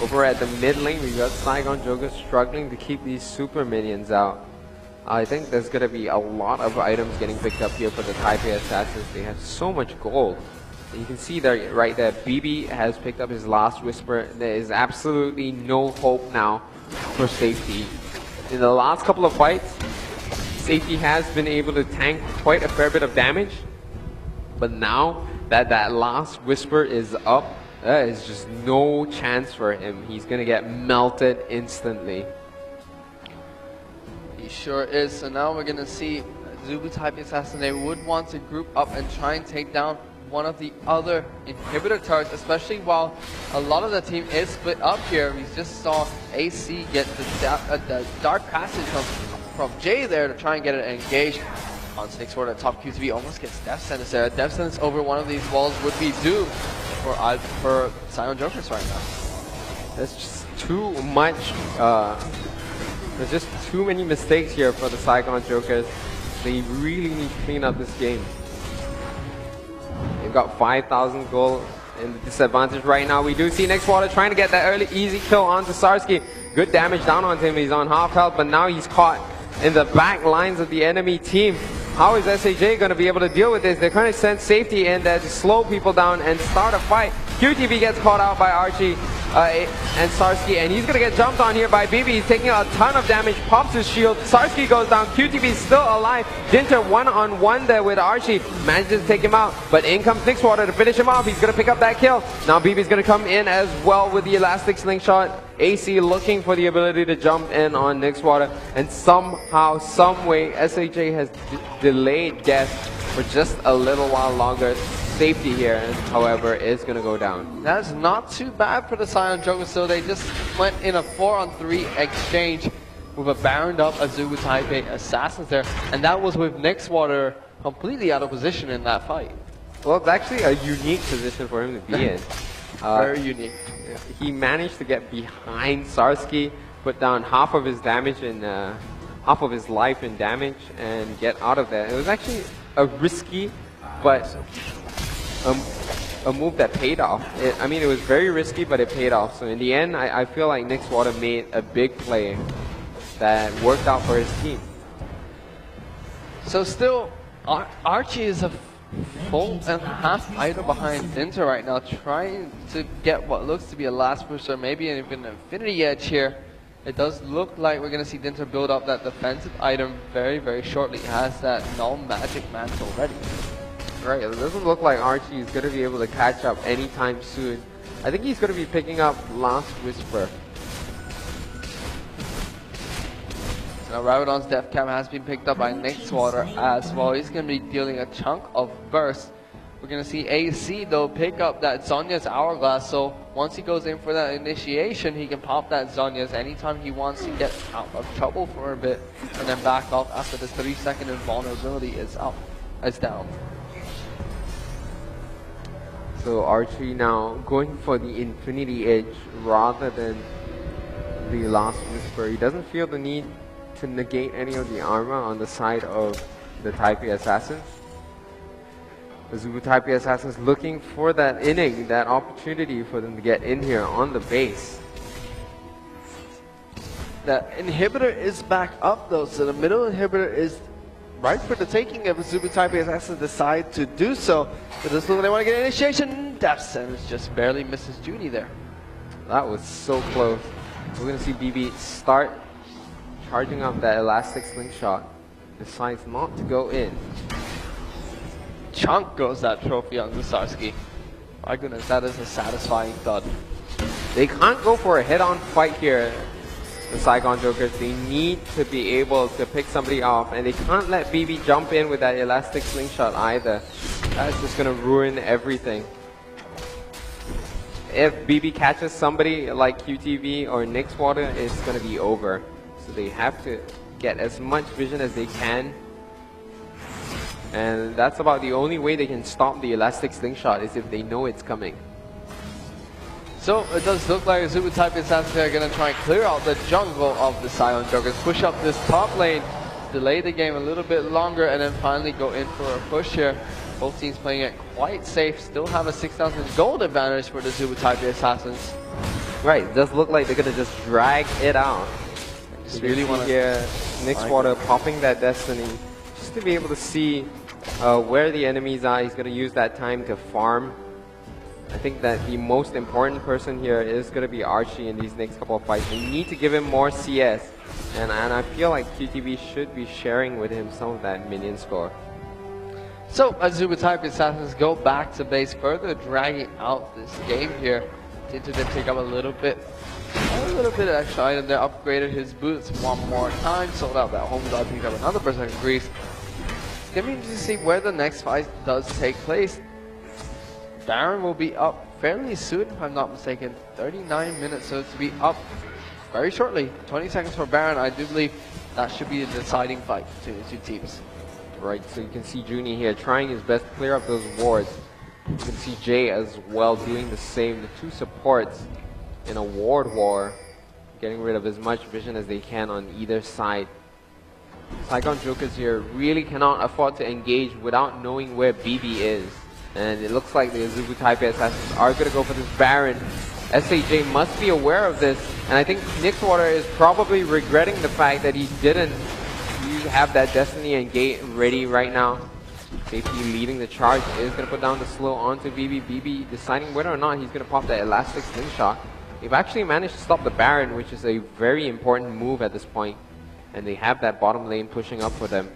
Over at the mid lane, we got Saigon Joker struggling to keep these super minions out. I think there's going to be a lot of items getting picked up here for the TPA assassins. They have so much gold. And you can see there, right there, BB has picked up his last Whisper. There is absolutely no hope now for Safety. In the last couple of fights, Safety has been able to tank quite a fair bit of damage. But now that that last Whisper is up, there is just no chance for him. He's going to get melted instantly. He sure is. So now we're going to see Zubu type assassin. They would want to group up and try and take down one of the other inhibitor turrets, especially while a lot of the team is split up here. We just saw AC get the Dark Passage from Jay there to try and get it engaged. On Snake Sword at top, QTV almost gets Death Sentence there. Death Sentence over one of these walls would be doomed for Silent Jokers right now. That's just too much. There's just too many mistakes here for the Saigon Jokers. They really need to clean up this game. They've got 5,000 gold in the disadvantage right now. We do see Nixwater trying to get that early easy kill onto Sarsky. Good damage down on him. He's on half health, but now he's caught in the back lines of the enemy team. how is SAJ going to be able to deal with this? They're trying to sense safety and then slow people down and start a fight. QTV gets caught out by Archie and Sarsky, and he's going to get jumped on here by BB. He's taking a ton of damage, pops his shield. Sarsky goes down. QTV is still alive. Dinter one-on-one there with Archie. Manages to take him out, but in comes Nixwater to finish him off. He's going to pick up that kill. Now BB's going to come in as well with the elastic slingshot. AC looking for the ability to jump in on Nixwater, and somehow, someway, SAJ has delayed death for just a little while longer. Safety here, however, is going to go down. That's not too bad for the Silent Joker, so they just went in a 4-on-3 exchange with a Baroned up Azubu Taipei Assassins there, and that was with Nixwater completely out of position in that fight. Well, it's actually a unique position for him to be in. Very unique. He managed to get behind Sarsky, put down half of his damage and half of his life in damage, and get out of there. It was actually a risky, but a move that paid off. I mean, it was very risky, but it paid off. So in the end, I feel like Nixwater made a big play that worked out for his team. So still, Archie is a full and half item behind Dinter right now, trying to get what looks to be a last push or maybe even an Infinity Edge here. It does look like we're going to see Dinter build up that defensive item very, very shortly. He has that null magic mantle ready. Right, it doesn't look like Archie is going to be able to catch up anytime soon. I think he's going to be picking up Last Whisper. Now Rabadon's Death Cap has been picked up by Nixwater as well. He's going to be dealing a chunk of burst. We're going to see AC though pick up that Zonya's Hourglass, so once he goes in for that initiation, he can pop that Zonya's anytime he wants to get out of trouble for a bit and then back off after the 3-second invulnerability is down. So Archie now going for the Infinity Edge rather than the Last Whisper. He doesn't feel the need to negate any of the armor on the side of the Taipei Assassins. The Zubu Taipei Assassins looking for that inning, that opportunity for them to get in here on the base. The inhibitor is back up though, so the middle inhibitor is right for the taking if Zubu Taipei Assassins decide to do so. But this look, they want to get initiation. Death Sentence just barely misses Junie there. That was so close. We're going to see BB start charging up that elastic slingshot. Decides not to go in. Chunk goes that trophy on Sarsky. My goodness, that is a satisfying thud. They can't go for a head-on fight here, the Saigon Jokers. They need to be able to pick somebody off, and they can't let BB jump in with that elastic slingshot either. That's just going to ruin everything. If BB catches somebody like QTV or Nixwater, it's going to be over. So they have to get as much vision as they can. And that's about the only way they can stop the elastic slingshot, is if they know it's coming. So it does look like Zubu Taipei Assassins are going to try and clear out the jungle of the Silent Jokers, push up this top lane, delay the game a little bit longer, and then finally go in for a push here. Both teams playing it quite safe, still have a 6,000 gold advantage for the Zubu Taipei Assassins. Right, it does look like they're going to just drag it out. Just really want to hear Nixwater popping that Destiny, just to be able to see where the enemies are. He's going to use that time to farm. I think that the most important person here is going to be Archie in these next couple of fights. They need to give him more CS, and I feel like QTV should be sharing with him some of that minion score. So as Zubu Taipei Assassins go back to base, further dragging out this game here. Dinter did pick up a little bit of extra item there, upgraded his boots one more time, sold out that home guard, picked up another percent increase. It's going to be interesting to see where the next fight does take place. Baron will be up fairly soon, if I'm not mistaken. 39 minutes, so to be up very shortly. 20 seconds for Baron. I do believe that should be a deciding fight between the two teams. Right, so you can see Junie here trying his best to clear up those wards. You can see Jay as well doing the same. The two supports in a ward war, getting rid of as much vision as they can on either side. Saigon Jokers here really cannot afford to engage without knowing where BB is. And it looks like the Zubu Taipei Assassins are going to go for this Baron. SAJ must be aware of this, and I think Nixwater is probably regretting the fact that he didn't use have that Destiny and Gate ready right now. Safety leading the charge is going to put down the slow onto BB. BB deciding whether or not he's going to pop that elastic slingshot. They've actually managed to stop the Baron, which is a very important move at this point. And they have that bottom lane pushing up for them.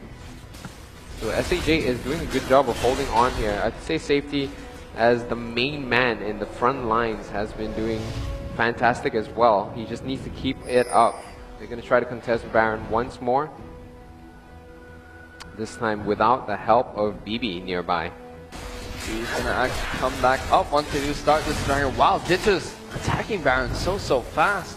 So SAJ is doing a good job of holding on here. I'd say Safety, as the main man in the front lines, has been doing fantastic as well. He just needs to keep it up. They're going to try to contest Baron once more. This time without the help of BB nearby. He's going to actually come back up once they do start this dragon. Wow, Ditcher's attacking Baron so fast.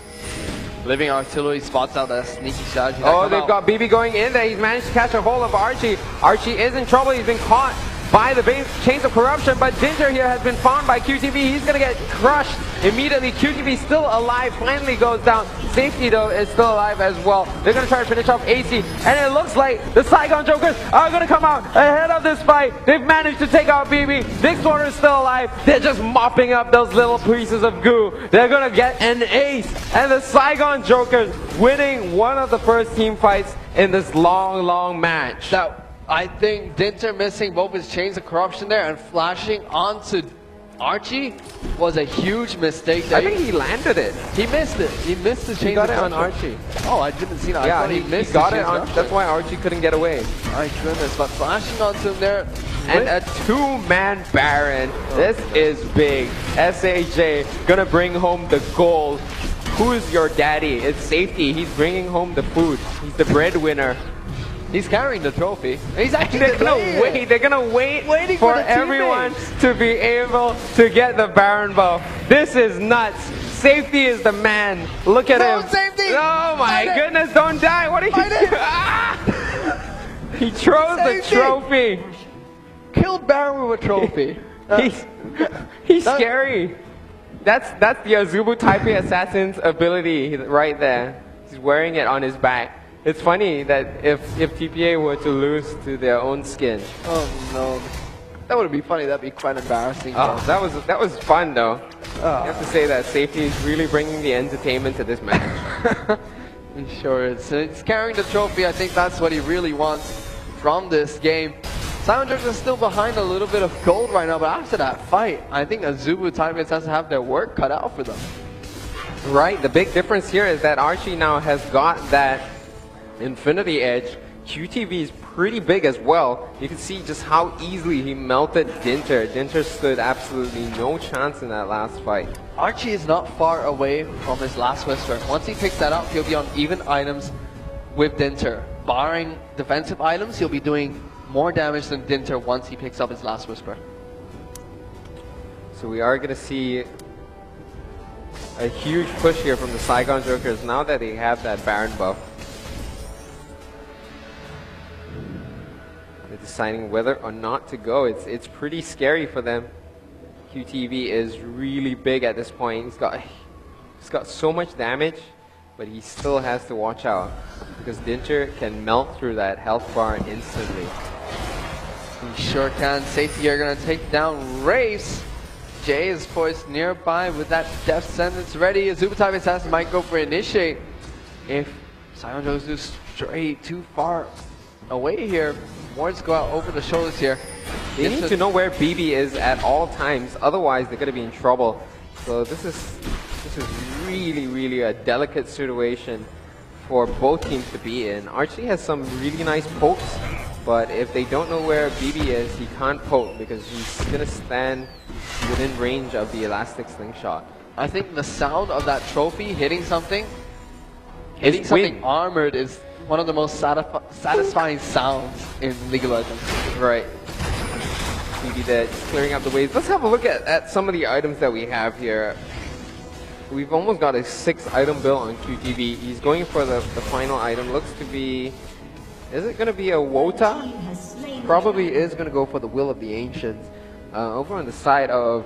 Living Artillery spots out a sneaky strategy. Oh, they've got BB going in there. He's managed to catch a hold of Archie. Archie is in trouble. He's been caught by the chains of corruption, but Ginger here has been found by QTV. He's going to get crushed immediately. QTV still alive, finally goes down. Safety though is still alive as well. They're going to try to finish off AC, and it looks like the Saigon Jokers are going to come out ahead of this fight. They've managed to take out BB. Big Sworder is still alive. They're just mopping up those little pieces of goo. They're going to get an ace, and the Saigon Jokers winning one of the first team fights in this long match. Now, I think Dinter missing both his chains of corruption there and flashing onto Archie was a huge mistake there. I think he landed it. He missed it. He missed the chains. He got of it on corruption. Archie. Oh, I didn't see that. Yeah, I thought he missed got the it chains on. of corruption. That's why Archie couldn't get away. My goodness, but flashing onto him there. And a two-man Baron. This is big. SAJ gonna bring home the gold. Who's your daddy? It's Safety. He's bringing home the food. He's the breadwinner. He's carrying the trophy. He's actually They're gonna wait for everyone to be able to get the Baron buff. This is nuts. Safety is the man. Look at him. Safety! Oh my goodness, don't die. What are you doing? He throws the trophy. Killed Baron with a trophy. He's scary. That's the Azubu TPA Assassin's ability right there. He's wearing it on his back. It's funny that if TPA were to lose to their own skin. Oh no. That would be funny. That'd be quite embarrassing. Oh, that was fun though. Oh. You have to say that Safety is really bringing the entertainment to this match. Sure is. It's carrying the trophy. I think that's what he really wants from this game. Silent Jerks is still behind a little bit of gold right now, but after that fight, I think Azubu TPA has to have their work cut out for them. Right. The big difference here is that Archie now has got that Infinity Edge. QTV is pretty big as well. You can see just how easily he melted Dinter. Dinter stood absolutely no chance in that last fight. Archie is not far away from his last Whisper. Once he picks that up, he'll be on even items with Dinter. Barring defensive items, he'll be doing more damage than Dinter once he picks up his last Whisper. So we are going to see a huge push here from the Saigon Jokers now that they have that Baron buff. They're deciding whether or not to go. It's pretty scary for them. QTV is really big at this point. He's got so much damage, but he still has to watch out because Dinter can melt through that health bar instantly. He sure can. Safety are going to take down Race. Jay is poised nearby with that death sentence ready. Azubu TPA Assassin might go for Initiate. If Saigon Jokers do stray too far away here, wards go out over the shoulders here. They need to know where BB is at all times, otherwise they're going to be in trouble. So this is really a delicate situation for both teams to be in. Archie has some really nice pokes, but if they don't know where BB is, he can't poke because he's going to stand within range of the elastic slingshot. I think the sound of that trophy hitting something armored is one of the most satisfying sounds in League of Legends. Right. BB there, just clearing up the waves. Let's have a look at some of the items that we have here. We've almost got a 6-item build on QTV. He's going for the final item. Looks to be... Is it going to be a Wota? Probably is going to go for the Will of the Ancients. Over on the side of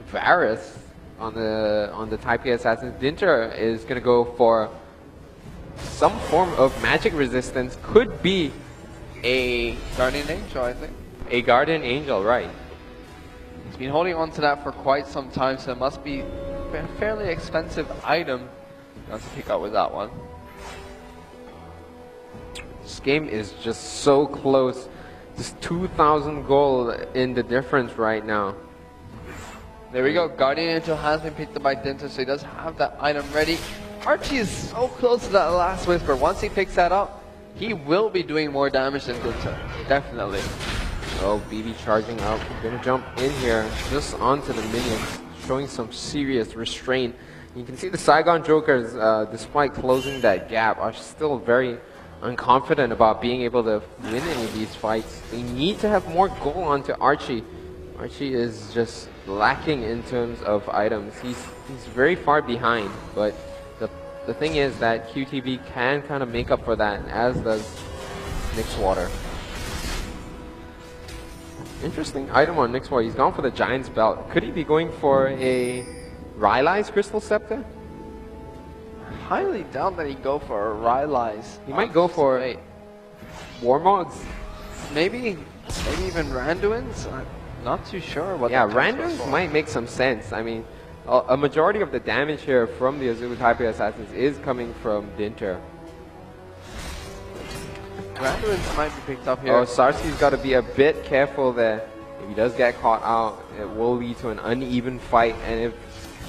Varus, on the TPA Assassin, Dinter is going to go for some form of magic resistance. Could be a Guardian Angel, I think. A Guardian Angel, right. He's been holding on to that for quite some time, so it must be a fairly expensive item. He wants to pick up with that one. This game is just so close. Just 2,000 gold in the difference right now. There we go. Guardian Angel has been picked up by Dinter, so he does have that item ready. Archie is so close to that last Whisper. Once he picks that up, he will be doing more damage than Dinter. Definitely. Oh, BB charging up. Gonna jump in here just onto the minions, showing some serious restraint. You can see the Saigon Jokers, despite closing that gap, are still very unconfident about being able to win any of these fights. They need to have more goal onto Archie. Archie is just lacking in terms of items. He's very far behind, but the thing is that QTV can kind of make up for that, as does Nixwater. Interesting item on Nixwater. He's gone for the Giant's Belt. Could he be going for a Rylai's Crystal Scepter? Highly doubt that he'd go for a Rylai's. He might go for Warmogs. Maybe even Randuin's? I'm not too sure what. Yeah, Randuin's might make some sense. I mean, a majority of the damage here from the Azubu Taipei Assassins is coming from Dinter. Randuin's might be picked up here. Oh, Sarsi's got to be a bit careful there. If he does get caught out, it will lead to an uneven fight. And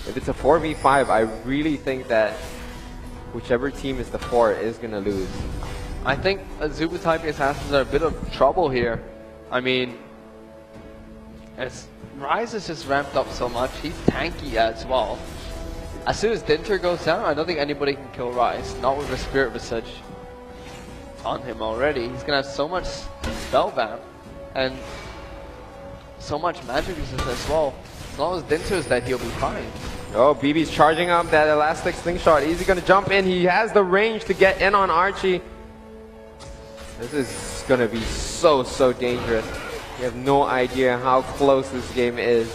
if it's a 4v5, I really think that whichever team is the 4 is going to lose. I think Azubu Taipei Assassins are a bit of trouble here. I mean, as Rise has just ramped up so much, he's tanky as well. As soon as Dinter goes down, I don't think anybody can kill Rise. Not with a Spirit Visage on him already. He's gonna have so much spell vamp and so much magic resistance as well. As long as Dinter's dead, he'll be fine. Oh, BB's charging up that elastic slingshot. Easy gonna jump in. He has the range to get in on Archie. This is gonna be so dangerous. You have no idea how close this game is.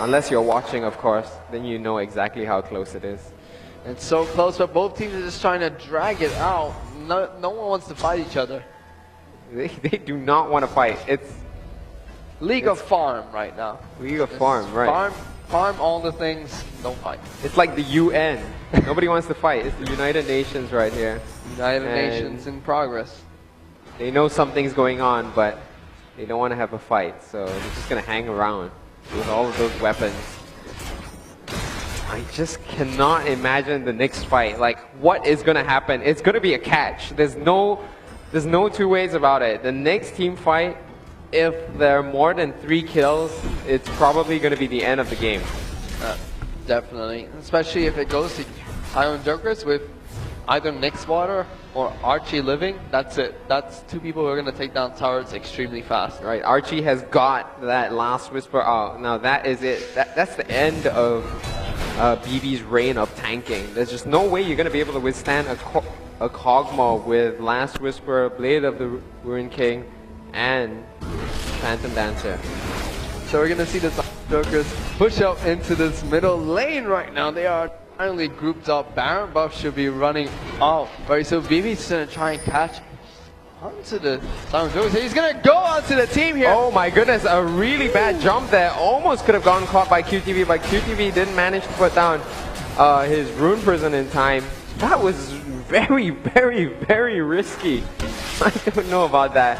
Unless you're watching, of course, then you know exactly how close it is. It's so close, but both teams are just trying to drag it out. No one wants to fight each other. They do not want to fight. It's League of Farm right now. League of Farm, right. Farm all the things, don't fight. It's like the UN. Nobody wants to fight. It's the United Nations right here. United Nations in progress. They know something's going on, but they don't want to have a fight, so they're just going to hang around with all of those weapons. I just cannot imagine the next fight. Like, what is going to happen? It's going to be a catch. There's no two ways about it. The next team fight, if there are more than 3 kills, it's probably going to be the end of the game. Definitely. Especially if it goes to Saigon Jokers with either Nixwater or Archie living. That's it. That's 2 people who are going to take down towers extremely fast. Right. Archie has got that last Whisper out. Now that is it. That's the end of BB's reign of tanking. There's just no way you're going to be able to withstand a Kog'Maw with Last Whisper, Blade of the Ruin King, and Phantom Dancer. So we're going to see the Jokers push up into this middle lane right now. They are finally grouped up. Baron buff should be running off. Right, so BB's going to try and catch onto the Saigon Jokers. He's going to go onto the team here. Oh my goodness, a really bad jump there. Almost could have gotten caught by QTV, but QTV didn't manage to put down his Rune Prison in time. That was very risky. I don't know about that.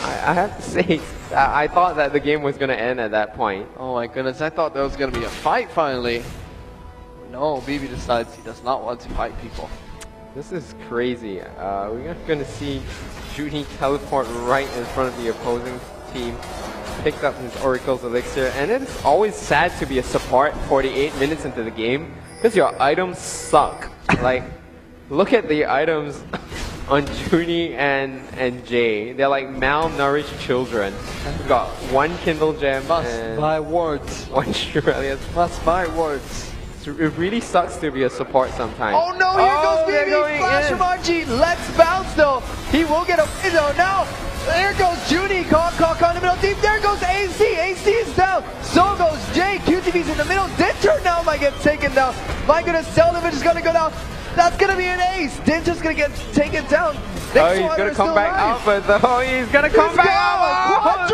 I have to say, I thought that the game was going to end at that point. Oh my goodness, I thought there was going to be a fight finally. No, BB decides he does not want to fight people. This is crazy. We're going to see Junie teleport right in front of the opposing team. Picked up his Oracle's Elixir. And it's always sad to be a support 48 minutes into the game because your items suck. Like, look at the items on Junie and Jay. They're like malnourished children. We've got 1 Kindle Gem and buy wards. 1 Shurelius. Must buy wards. It really sucks to be a support sometimes. Oh no, here goes BB, flash from RG. Let's bounce though. He will get a window now. There goes Junie, caught in the middle deep. There goes AC. AC is down. So goes Jay. QTV's in the middle. Dinter now might get taken down. My goodness, Seldovich is going to go down. That's going to be an ace. Dinter's going to get taken down. Oh, he's going to come back out, but he's going to come back out.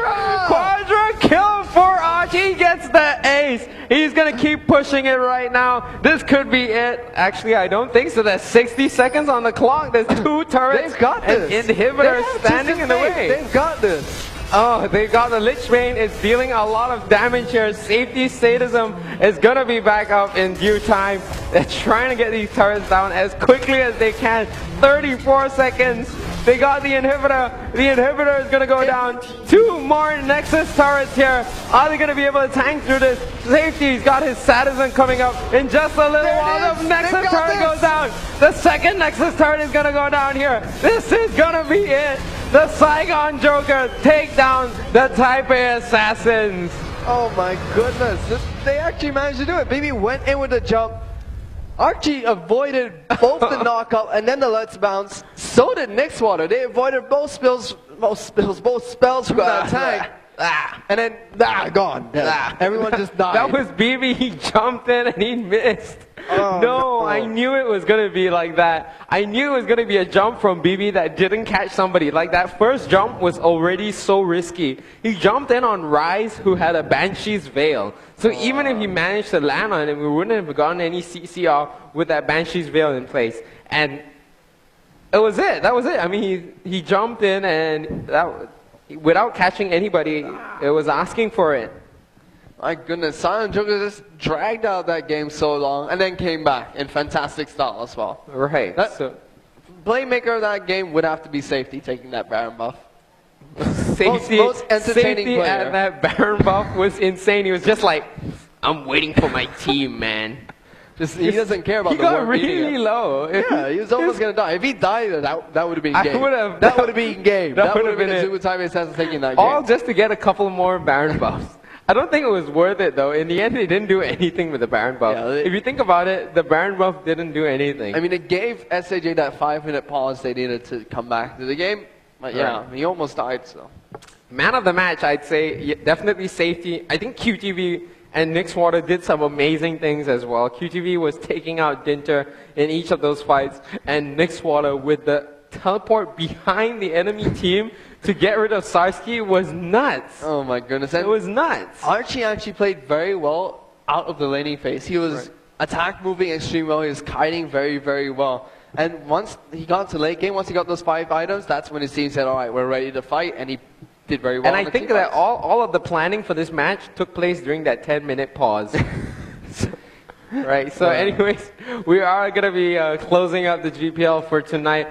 Quadra kill for Archie. Archie gets the ace. He's going to keep pushing it right now. This could be it. Actually, I don't think so. There's 60 seconds on the clock. There's 2 turrets. They've got this. And inhibitors standing in the way. They've got this. Oh, they got the Lich Bane. It's dealing a lot of damage here. Safety sadism is going to be back up in due time. They're trying to get these turrets down as quickly as they can. 34 seconds. They got the inhibitor. The inhibitor is going to go down. 2 more Nexus turrets here. Are they going to be able to tank through this? Safety's got his sadism coming up in just a little while. The Nexus turret goes down. The second Nexus turret is going to go down here. This is going to be it. The Saigon Joker take down the Type A assassins. Oh my goodness. They actually managed to do it. Baby went in with a jump. Archie avoided both the knockout and then the Let's Bounce. So did Nixwater. They avoided both spells from that tank. And then, gone. Everyone just died. That was BB. He jumped in and he missed. Oh, no, I knew it was going to be like that. I knew it was going to be a jump from BB that didn't catch somebody. Like that first jump was already so risky. He jumped in on Rise, who had a Banshee's Veil. So even if he managed to land on it, we wouldn't have gotten any CCR with that Banshee's Veil in place. And it was it. That was it. I mean, he jumped in and without catching anybody, it was asking for it. My goodness, Silent Joker just dragged out that game so long and then came back in fantastic style as well. Right. So, playmaker of that game would have to be Safety taking that Baron buff. Safety, most entertaining Safety player. at that Baron buff was insane. He was just like, I'm waiting for my team, man. He doesn't care about he the got war really low. Yeah, he was almost going to die. If he died, that would have been game. that would have been game. That would have been a Super Type Assassin taking that game. All just to get a couple more Baron buffs. I don't think it was worth it though. In the end, they didn't do anything with the Baron buff. Yeah, if you think about it, the Baron buff didn't do anything. I mean, it gave SAJ that 5-minute pause they needed to come back to the game. But yeah, he almost died, so. Man of the match, I'd say definitely Safety. I think QTV and Nixwater did some amazing things as well. QTV was taking out Dinter in each of those fights, and Nixwater with the teleport behind the enemy team to get rid of Sarsky was nuts. Oh my goodness. It was nuts. Archie actually played very well out of the laning phase. He was attack moving extremely well. He was kiting very, very well. And once he got to late game, once he got those 5 items, that's when his team said, all right, we're ready to fight. And he did very well. And I think that all of the planning for this match took place during that 10-minute pause. Right. So anyways, we are going to be closing up the GPL for tonight.